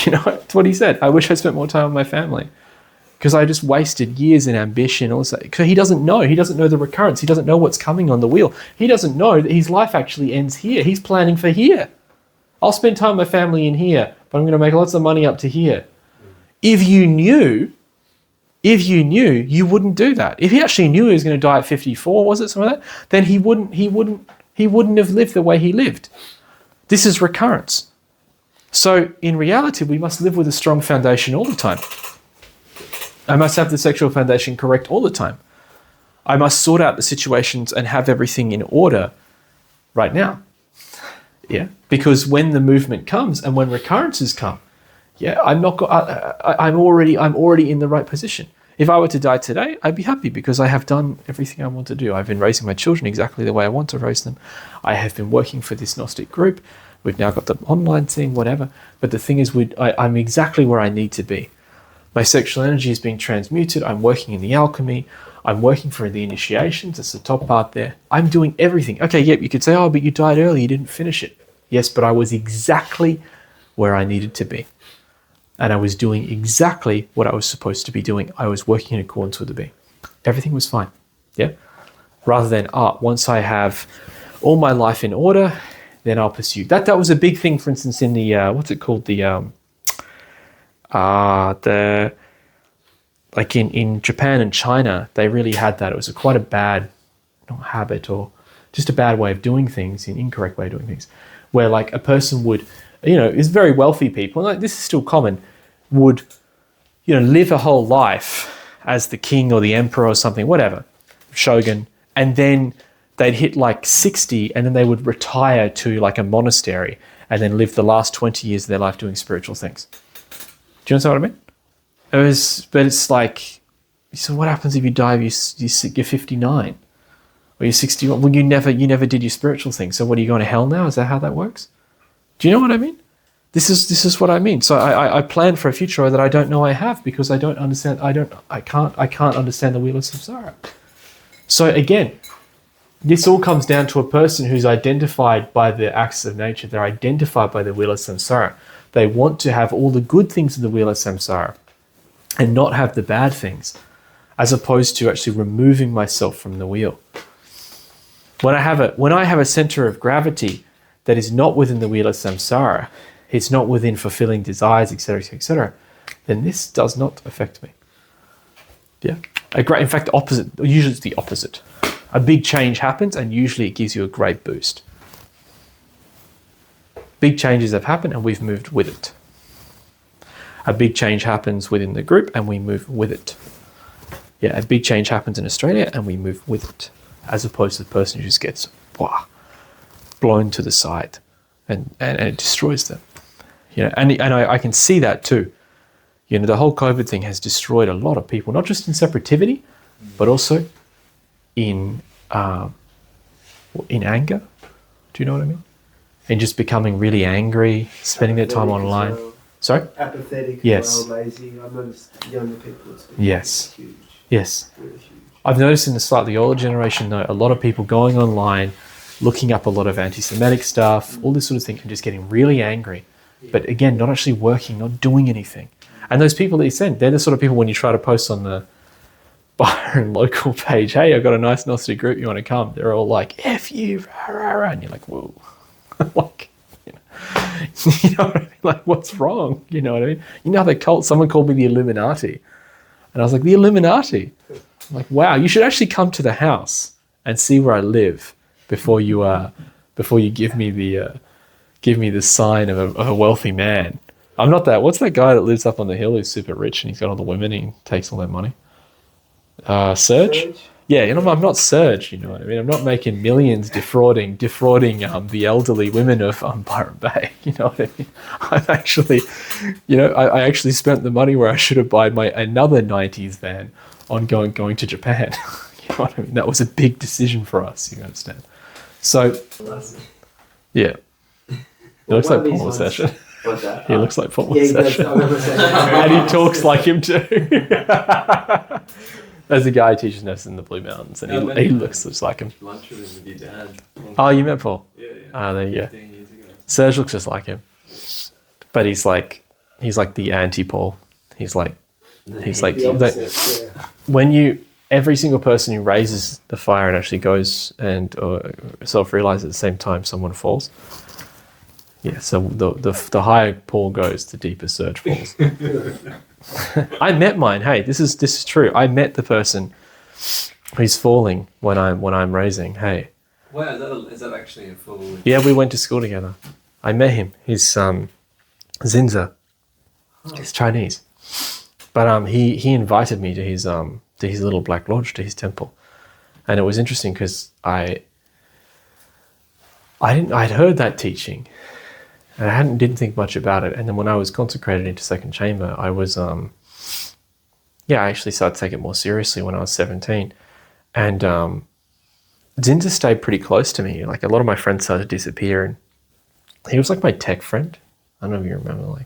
That's what he said. I wish I spent more time with my family. Because I just wasted years in ambition. Also, because he doesn't know the recurrence. He doesn't know what's coming on the wheel. He doesn't know that his life actually ends here. He's planning for here. I'll spend time with my family in here, but I'm going to make lots of money up to here. If you knew, you wouldn't do that. If he actually knew he was going to die at 54, was it something like that? Then he wouldn't have lived the way he lived. This is recurrence. So in reality, we must live with a strong foundation all the time. I must have the sexual foundation correct all the time. I must sort out the situations and have everything in order right now. Yeah, because when the movement comes and when recurrences come, I'm already in the right position. If I were to die today, I'd be happy because I have done everything I want to do. I've been raising my children exactly the way I want to raise them. I have been working for this Gnostic group. We've now got the online thing, whatever. But the thing is, I'm exactly where I need to be. My sexual energy is being transmuted. I'm working in the alchemy. I'm working for the initiations. That's the top part there. I'm doing everything. Okay, yep, you could say, oh, but you died early. You didn't finish it. Yes, but I was exactly where I needed to be. And I was doing exactly what I was supposed to be doing. I was working in accordance with the bee. Everything was fine. Yeah? Rather than, once I have all my life in order, then I'll pursue. That was a big thing, for instance, in the, what's it called? Like in Japan and China, they really had that. It was quite a bad, not habit, or just a bad way of doing things, an incorrect way of doing things, where like a person would, it's very wealthy people, and like this is still common, would, live a whole life as the king or the emperor or something, whatever. shogun, and then they'd hit like 60, and then they would retire to like a monastery and then live the last 20 years of their life doing spiritual things. Do you understand what I mean? But it's like, so what happens if you die? You're 59 or you're 61? Well, you never did your spiritual thing. So what, are you going to hell now? Is that how that works? Do you know what I mean? This is what I mean. So I plan for a future that I don't know I have because I don't understand. I can't understand the wheel of samsara. So again, this all comes down to a person who's identified by the acts of nature. They're identified by the wheel of samsara. They want to have all the good things of the wheel of samsara and not have the bad things, as opposed to actually removing myself from the wheel. When I have a center of gravity that is not within the wheel of samsara, it's not within fulfilling desires, etc., then this does not affect me. Yeah. In fact, opposite. Usually it's the opposite. A big change happens, and usually it gives you a great boost. Big changes have happened, and we've moved with it. A big change happens within the group, and we move with it. Yeah, a big change happens in Australia, and we move with it, as opposed to the person who just gets blown to the side, and it destroys them. And I can see that too. The whole COVID thing has destroyed a lot of people, not just in separativity, but also in anger. Do you know what I mean? And just becoming really angry, spending their time online. Well. Sorry? Apathetic, yes. as well, lazy. I've noticed younger people, it's been huge. Yes. Really huge. I've noticed in the slightly older generation, though, a lot of people going online, looking up a lot of anti-Semitic stuff, all this sort of thing, and just getting really angry. Yeah. But again, not actually working, not doing anything. And those people that you send, they're the sort of people when you try to post on the Byron local page, hey, I've got a nice Gnostic group, you want to come? They're all like, F you, rah, rah, rah. And you're like, whoa. Like, you know what I mean? Like, what's wrong? You know what I mean? You know the cult, someone called me the Illuminati. And I was like, the Illuminati? I'm like, wow, you should actually come to the house and see where I live before you give me the sign of a wealthy man. I'm not that. What's that guy that lives up on the hill who's super rich and he's got all the women and he takes all their money? Serge? Yeah, I'm not Serge, you know what I mean? I'm not making millions defrauding the elderly women of Byron Bay, you know what I mean? I've actually, I actually spent the money where I should have bought another 90s van on going to Japan. You know what I mean? That was a big decision for us, you understand? So, yeah. It looks like Paul Session. What's that? He looks like Paul Session. And he talks like him too. There's a guy who teaches Gnosis in the Blue Mountains, and he looks just like him. Lunch with your dad. Oh, you met Paul? Yeah. There you go. 15 years ago. Serge looks just like him, but he's like the anti-Paul. He's like every single person who raises the fire and actually goes and self-realizes at the same time, someone falls. Yeah, so the higher Paul goes, the deeper Serge falls. I met mine. Hey, this is true. I met the person who's falling when I'm raising. Hey. Wow, is that actually a full? Yeah, we went to school together. I met him. He's Zinza. He's Chinese, but he invited me to his little black lodge, to his temple, and it was interesting because I'd heard that teaching. And I didn't think much about it. And then when I was consecrated into second chamber, I was, I actually started to take it more seriously when I was 17. And Zinza stayed pretty close to me. Like, a lot of my friends started to disappear. And he was like my tech friend. I don't know if you remember.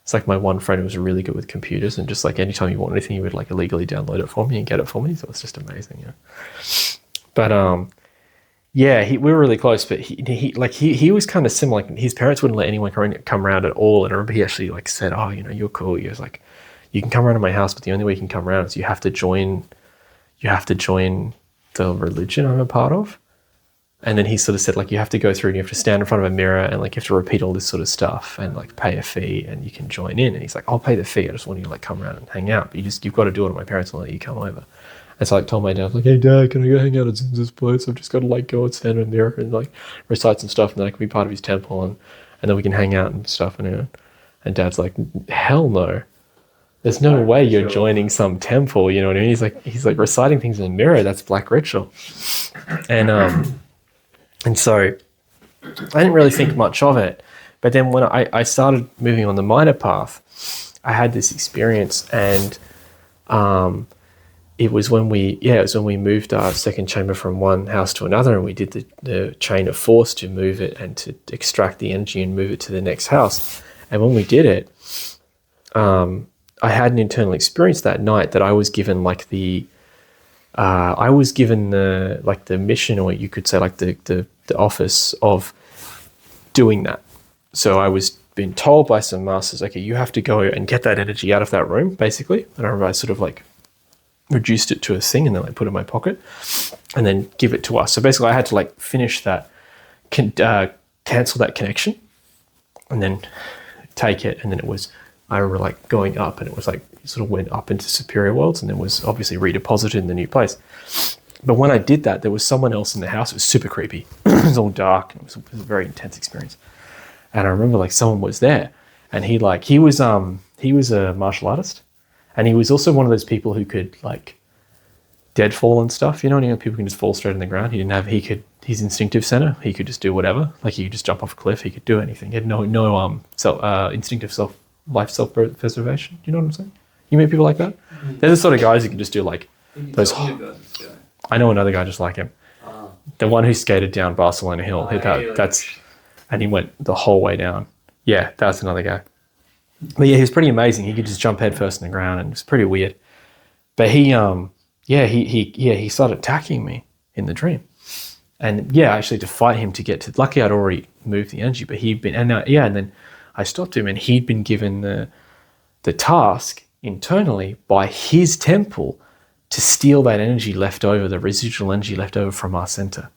It's like my one friend who was really good with computers. And just like anytime you want anything, he would like illegally download it for me and get it for me. So it was just amazing. Yeah. But, yeah, we were really close, but he was kind of similar. Like, his parents wouldn't let anyone come around at all. And I remember he actually like said, "Oh, you're cool." He was like, "You can come around to my house, but the only way you can come around is you have to join the religion I'm a part of." And then he sort of said, like, you have to go through and you have to stand in front of a mirror and like you have to repeat all this sort of stuff and like pay a fee and you can join in. And he's like, "I'll pay the fee. I just want you to like come around and hang out. But you've got to do it, or my parents will let you come over." And so I like told my dad, like, "Hey Dad, can I go hang out at Zinza's place? I've just got to like go and stand in a mirror and like recite some stuff, and then I can be part of his temple and then we can hang out and stuff." And Dad's like, "Hell no." There's no Black way you're ritual. joining some temple, you know what I mean? He's like reciting things in the mirror. That's black ritual. And so I didn't really think much of it. But then when I started moving on the minor path, I had this experience, and it was when we moved our second chamber from one house to another, and we did the chain of force to move it and to extract the energy and move it to the next house. And when we did it, I had an internal experience that night that I was given like the mission, or you could say like the office of doing that. So I was being told by some masters, okay, you have to go and get that energy out of that room, basically. And I remember I sort of like reduced it to a thing and then I put it in my pocket and then give it to us. So basically I had to like finish that, cancel that connection and then take it. And then I remember like going up, and it was like, it sort of went up into superior worlds and then was obviously redeposited in the new place. But when I did that, there was someone else in the house. It was super creepy. It was all dark. And it was a very intense experience. And I remember like someone was there, and he was a martial artist, and he was also one of those people who could like dead fall and stuff. You know, people can just fall straight on the ground. His instinctive center, he could just do whatever. Like he could just jump off a cliff. He could do anything. He had no instinctive self-preservation. You know what I'm saying? You meet people like that? They're the sort of guys who can just do like those. I know another guy just like him. The one who skated down Barcelona Hill. And he went the whole way down. Yeah, that's another guy. But yeah, he was pretty amazing. He could just jump head first in the ground, and it was pretty weird. But he started attacking me in the dream. And yeah, actually to fight him to get to, luckily I'd already moved the energy, but and then I stopped him, and he'd been given the task internally by his temple to steal that energy left over, the residual energy left over from our center.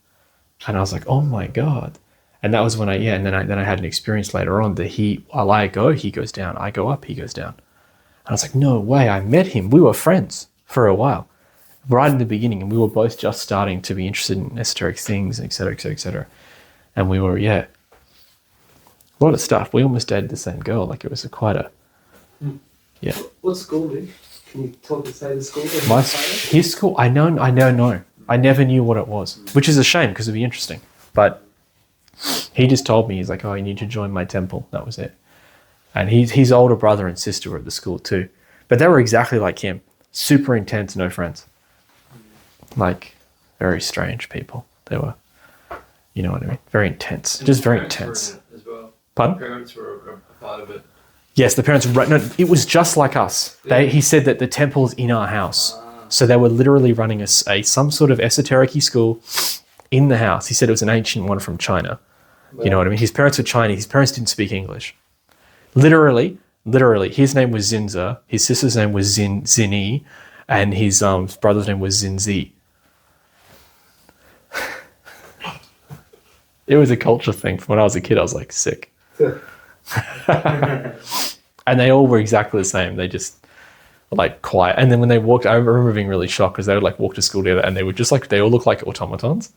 And I was like, oh my God. And that was when and then I had an experience later on that I go, he goes down. I go up, he goes down. And I was like, no way, I met him. We were friends for a while, right in the beginning. And we were both just starting to be interested in esoteric things, et cetera, et cetera, et cetera. And we were, a lot of stuff. We almost dated the same girl. Like it was yeah. What school, Mick? Can you say the school? His school, I know. I never knew what it was, which is a shame because it'd be interesting. But he just told me, he's like, oh, you need to join my temple. That was it. And his older brother and sister were at the school too. But they were exactly like him. Super intense, no friends. Like, very strange people. They were, you know what I mean? Very intense. Just very intense. As well. Pardon? Parents were a part of it. Yes, the parents were, no, it was just like us. Yeah. He said that the temple's in our house. So they were literally running some sort of esoteric-y school in the house. He said it was an ancient one from China. You know what I mean? His parents were Chinese. His parents didn't speak English. Literally, his name was Zinza. His sister's name was Zini. And his brother's name was Zinzi. It was a culture thing. When I was a kid, I was like, sick. And they all were exactly the same. They just were like quiet. And then when they walked, I remember being really shocked because they would like walk to school together and they would just like, they all look like automatons.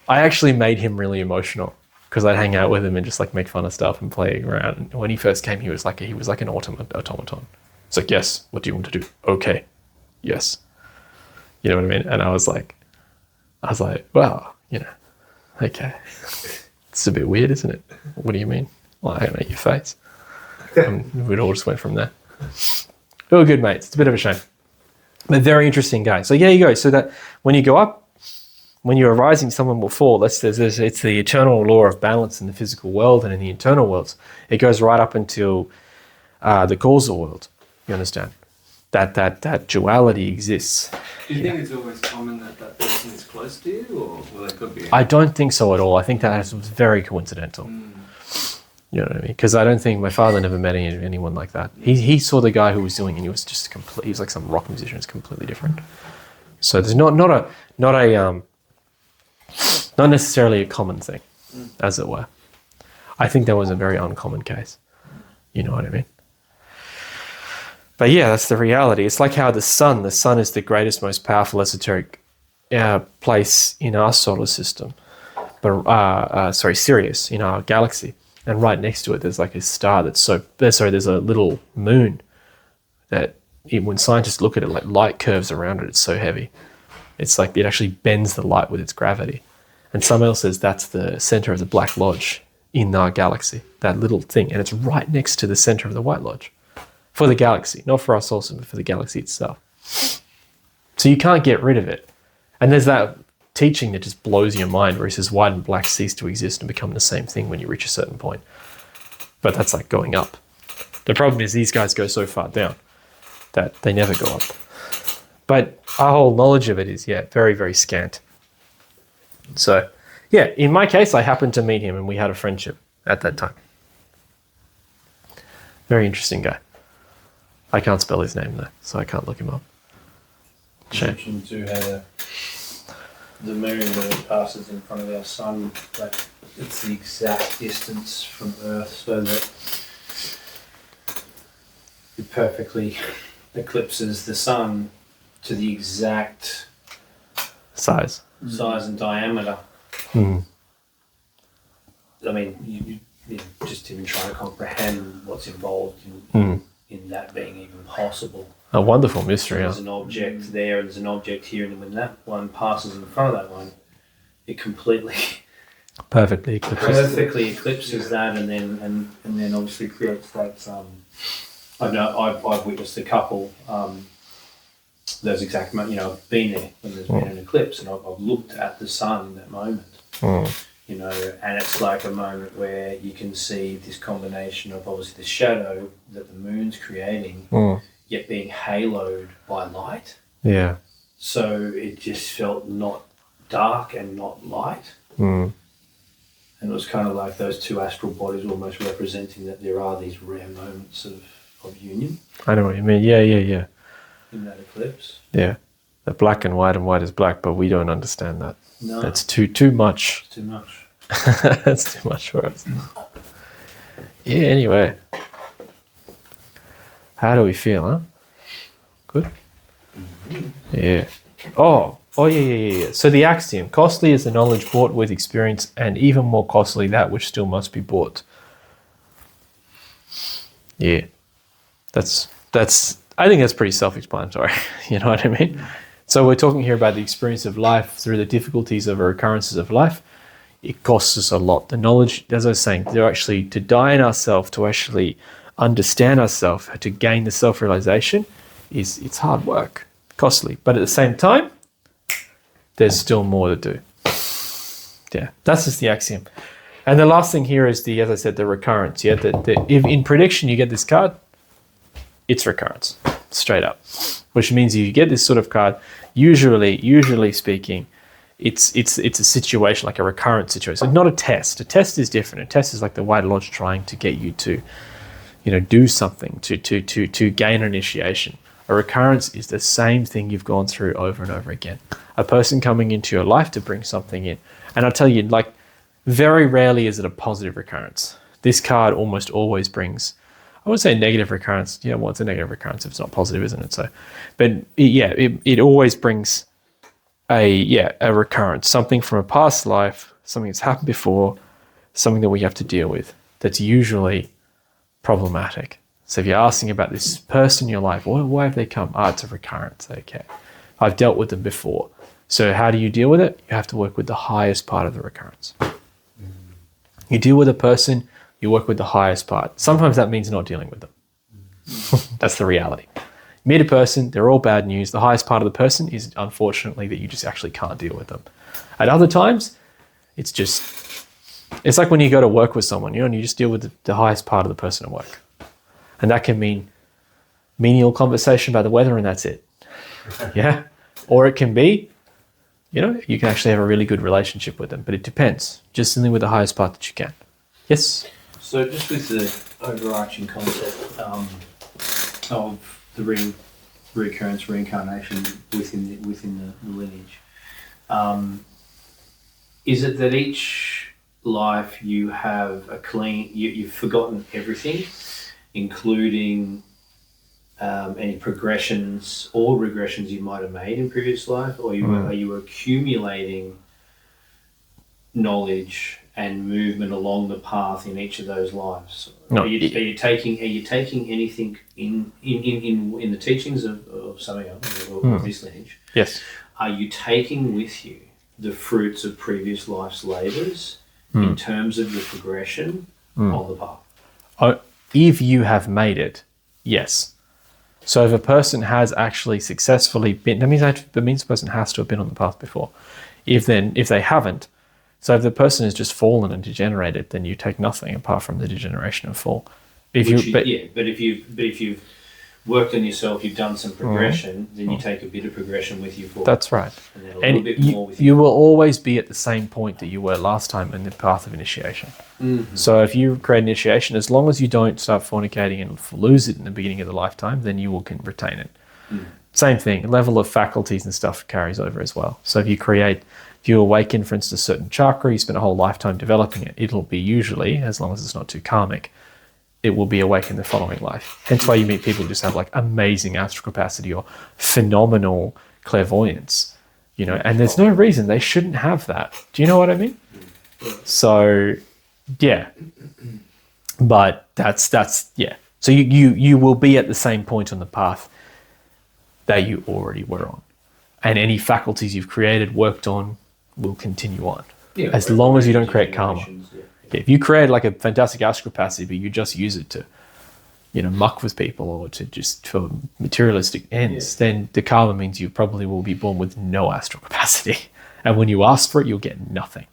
I actually made him really emotional because I'd hang out with him and just like make fun of stuff and play around. And when he first came, he was like an automaton. It's like, yes, what do you want to do? Okay, yes. You know what I mean? And I was like, wow, okay. It's a bit weird, isn't it? What do you mean? Well, I don't know your face. We'd all just went from there. We were good mates. It's a bit of a shame. But very interesting guy. So yeah, you go. So that when you go up, when you're rising, someone will fall. It's the eternal law of balance in the physical world and in the internal worlds. It goes right up until the causal world. You understand? That duality exists. Do you think it's always common that person is close to you, or well, it could be? I don't think so at all. I think that was very coincidental. You know what I mean? Because I don't think my father never met anyone like that. He saw the guy who was doing it, and he was just he was like some rock musician. It's completely different. So there's not necessarily a common thing, as it were. I think that was a very uncommon case. You know what I mean? But yeah, that's the reality. It's like how the sun is the greatest, most powerful esoteric place in our solar system. But Sirius, in our galaxy. And right next to it, there's like a star there's a little moon that when scientists look at it, like light curves around it, it's so heavy. It's like it actually bends the light with its gravity. And Samael says that's the center of the Black Lodge in our galaxy, that little thing. And it's right next to the center of the White Lodge for the galaxy, not for our solar system, but for the galaxy itself. So you can't get rid of it. And there's that teaching that just blows your mind where he says white and black cease to exist and become the same thing when you reach a certain point. But that's like going up. The problem is these guys go so far down that they never go up. But our whole knowledge of it is, very, very scant. So, in my case, I happened to meet him and we had a friendship at that time. Very interesting guy. I can't spell his name though, so I can't look him up. You mentioned too how the moon, when it passes in front of our sun, like it's the exact distance from Earth, so that it perfectly eclipses the sun to the exact size and diameter. Mm. I mean, you just even try to comprehend what's involved in that being even possible. A wonderful mystery. There's an object there, and there's an object here, and when that one passes in front of that one, it completely, perfectly eclipses that, and then obviously creates that. I've witnessed a couple. Those exact, I've been there when there's been an eclipse, and I've looked at the sun in that moment. And it's like a moment where you can see this combination of obviously the shadow that the moon's creating, yet being haloed by light. Yeah. So it just felt not dark and not light. And it was kind of like those two astral bodies almost representing that there are these rare moments of union. I know what you mean. Yeah. In that eclipse. Yeah. The black and white is black, but we don't understand that. No. That's too much. It's too much. That's too much for us. Yeah, anyway. How do we feel, huh? Good? Yeah. Oh, yeah. So the axiom, costly is the knowledge bought with experience, and even more costly that which still must be bought. Yeah. That's I think that's pretty self-explanatory. You know what I mean? So we're talking here about the experience of life through the difficulties of recurrences of life. It costs us a lot. The knowledge, as I was saying, to actually to die in ourselves, to actually understand ourselves, to gain the self-realization, it's hard work, costly. But at the same time, there's still more to do. Yeah, that's just the axiom. And the last thing here is as I said, the recurrence. Yeah, if in prediction you get this card, it's recurrence, straight up. Which means if you get this sort of card, usually speaking, it's a situation like a recurrent situation. So not a test. A test is different. A test is like the White Lodge trying to get you to, do something, to gain an initiation. A recurrence is the same thing you've gone through over and over again. A person coming into your life to bring something in. And I'll tell you, like, very rarely is it a positive recurrence. This card almost always brings, I would say negative recurrence. It's a negative recurrence if it's not positive, isn't it? So, but it always brings a recurrence, something from a past life, something that's happened before, something that we have to deal with that's usually problematic. So if you're asking about this person in your life, why have they come? It's a recurrence. Okay. I've dealt with them before. So how do you deal with it? You have to work with the highest part of the recurrence. You deal with a person, you work with the highest part. Sometimes that means not dealing with them. That's the reality. Meet a person, they're all bad news. The highest part of the person is unfortunately that you just actually can't deal with them. At other times, it's like when you go to work with someone, and you just deal with the highest part of the person at work. And that can mean menial conversation about the weather and that's it. Yeah. Or it can be, you can actually have a really good relationship with them, but it depends. Just dealing with the highest part that you can. Yes? So just with the overarching concept of the recurrence, reincarnation within the lineage, is it that each life you have you've forgotten everything, including any progressions or regressions you might have made in previous life, or are you accumulating knowledge and movement along the path in each of those lives? No, Are you taking anything in the teachings of Samael or this lineage? Yes. Are you taking with you the fruits of previous life's labours in terms of the progression of the path? If you have made it, yes. So if a person has actually successfully been, that means the person has to have been on the path before. If they haven't, so if the person has just fallen and degenerated, then you take nothing apart from the degeneration and fall. But if you've worked on yourself, you've done some progression, then you take a bit of progression with you forward. That's right. And then a little bit more with you will always be at the same point that you were last time in the path of initiation. So if you create initiation, as long as you don't start fornicating and lose it in the beginning of the lifetime, then you can retain it. Same thing, level of faculties and stuff carries over as well. So if you awaken, for instance, a certain chakra, you spend a whole lifetime developing it, it'll be usually, as long as it's not too karmic, it will be awakened the following life. Hence why you meet people who just have like amazing astral capacity or phenomenal clairvoyance, and there's no reason they shouldn't have that. Do you know what I mean? So, yeah. But that's yeah. So you will be at the same point on the path that you already were on. And any faculties you've created, worked on, will continue on. Yeah, as long as you don't create karma. If you create like a fantastic astral capacity, but you just use it to, muck with people or to just for materialistic ends, then the karma means you probably will be born with no astral capacity. And when you ask for it, you'll get nothing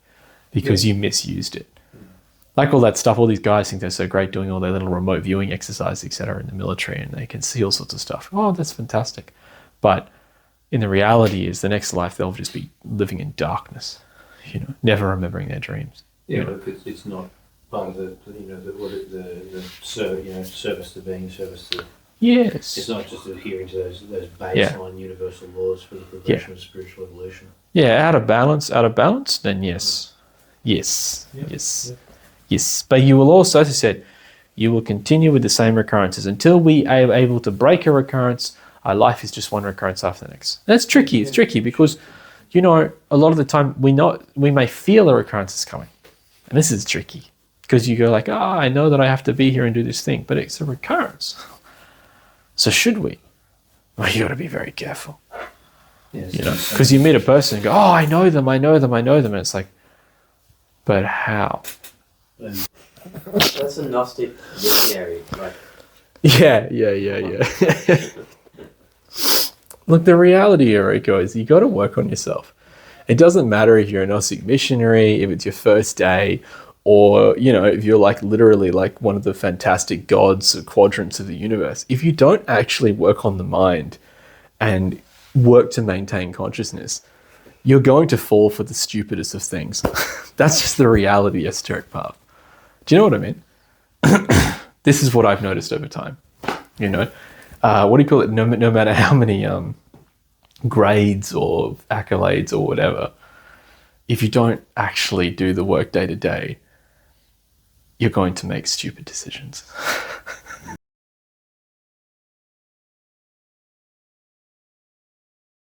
because you misused it. Like all that stuff, all these guys think they're so great doing all their little remote viewing exercises, etc. in the military, and they can see all sorts of stuff. Oh, that's fantastic. But in the reality is the next life, they'll just be living in darkness, never remembering their dreams. Yeah, but if it's not part of the service to being, service to... Yes. It's not just adhering to those baseline universal laws for the progression of spiritual evolution. Yeah, out of balance, then yes. But you will also, as I said, you will continue with the same recurrences until we are able to break a recurrence. Our life is just one recurrence after the next. That's tricky. It's tricky because, a lot of the time we may feel a recurrence is coming. And this is tricky because you go like, I know that I have to be here and do this thing, but it's a recurrence. So should we? Well, you got to be very careful. Yes, because you meet a person and go, I know them. And it's like, but how? That's a Gnostic visionary, right? Yeah. Look, the reality, Eriko, is you got to work on yourself. It doesn't matter if you're a Gnostic missionary, if it's your first day, or, if you're like literally like one of the fantastic gods or quadrants of the universe. If you don't actually work on the mind and work to maintain consciousness, you're going to fall for the stupidest of things. That's just the reality of the esoteric path. Do you know what I mean? This is what I've noticed over time. What do you call it? No matter how many grades or accolades or whatever, if you don't actually do the work day to day, you're going to make stupid decisions.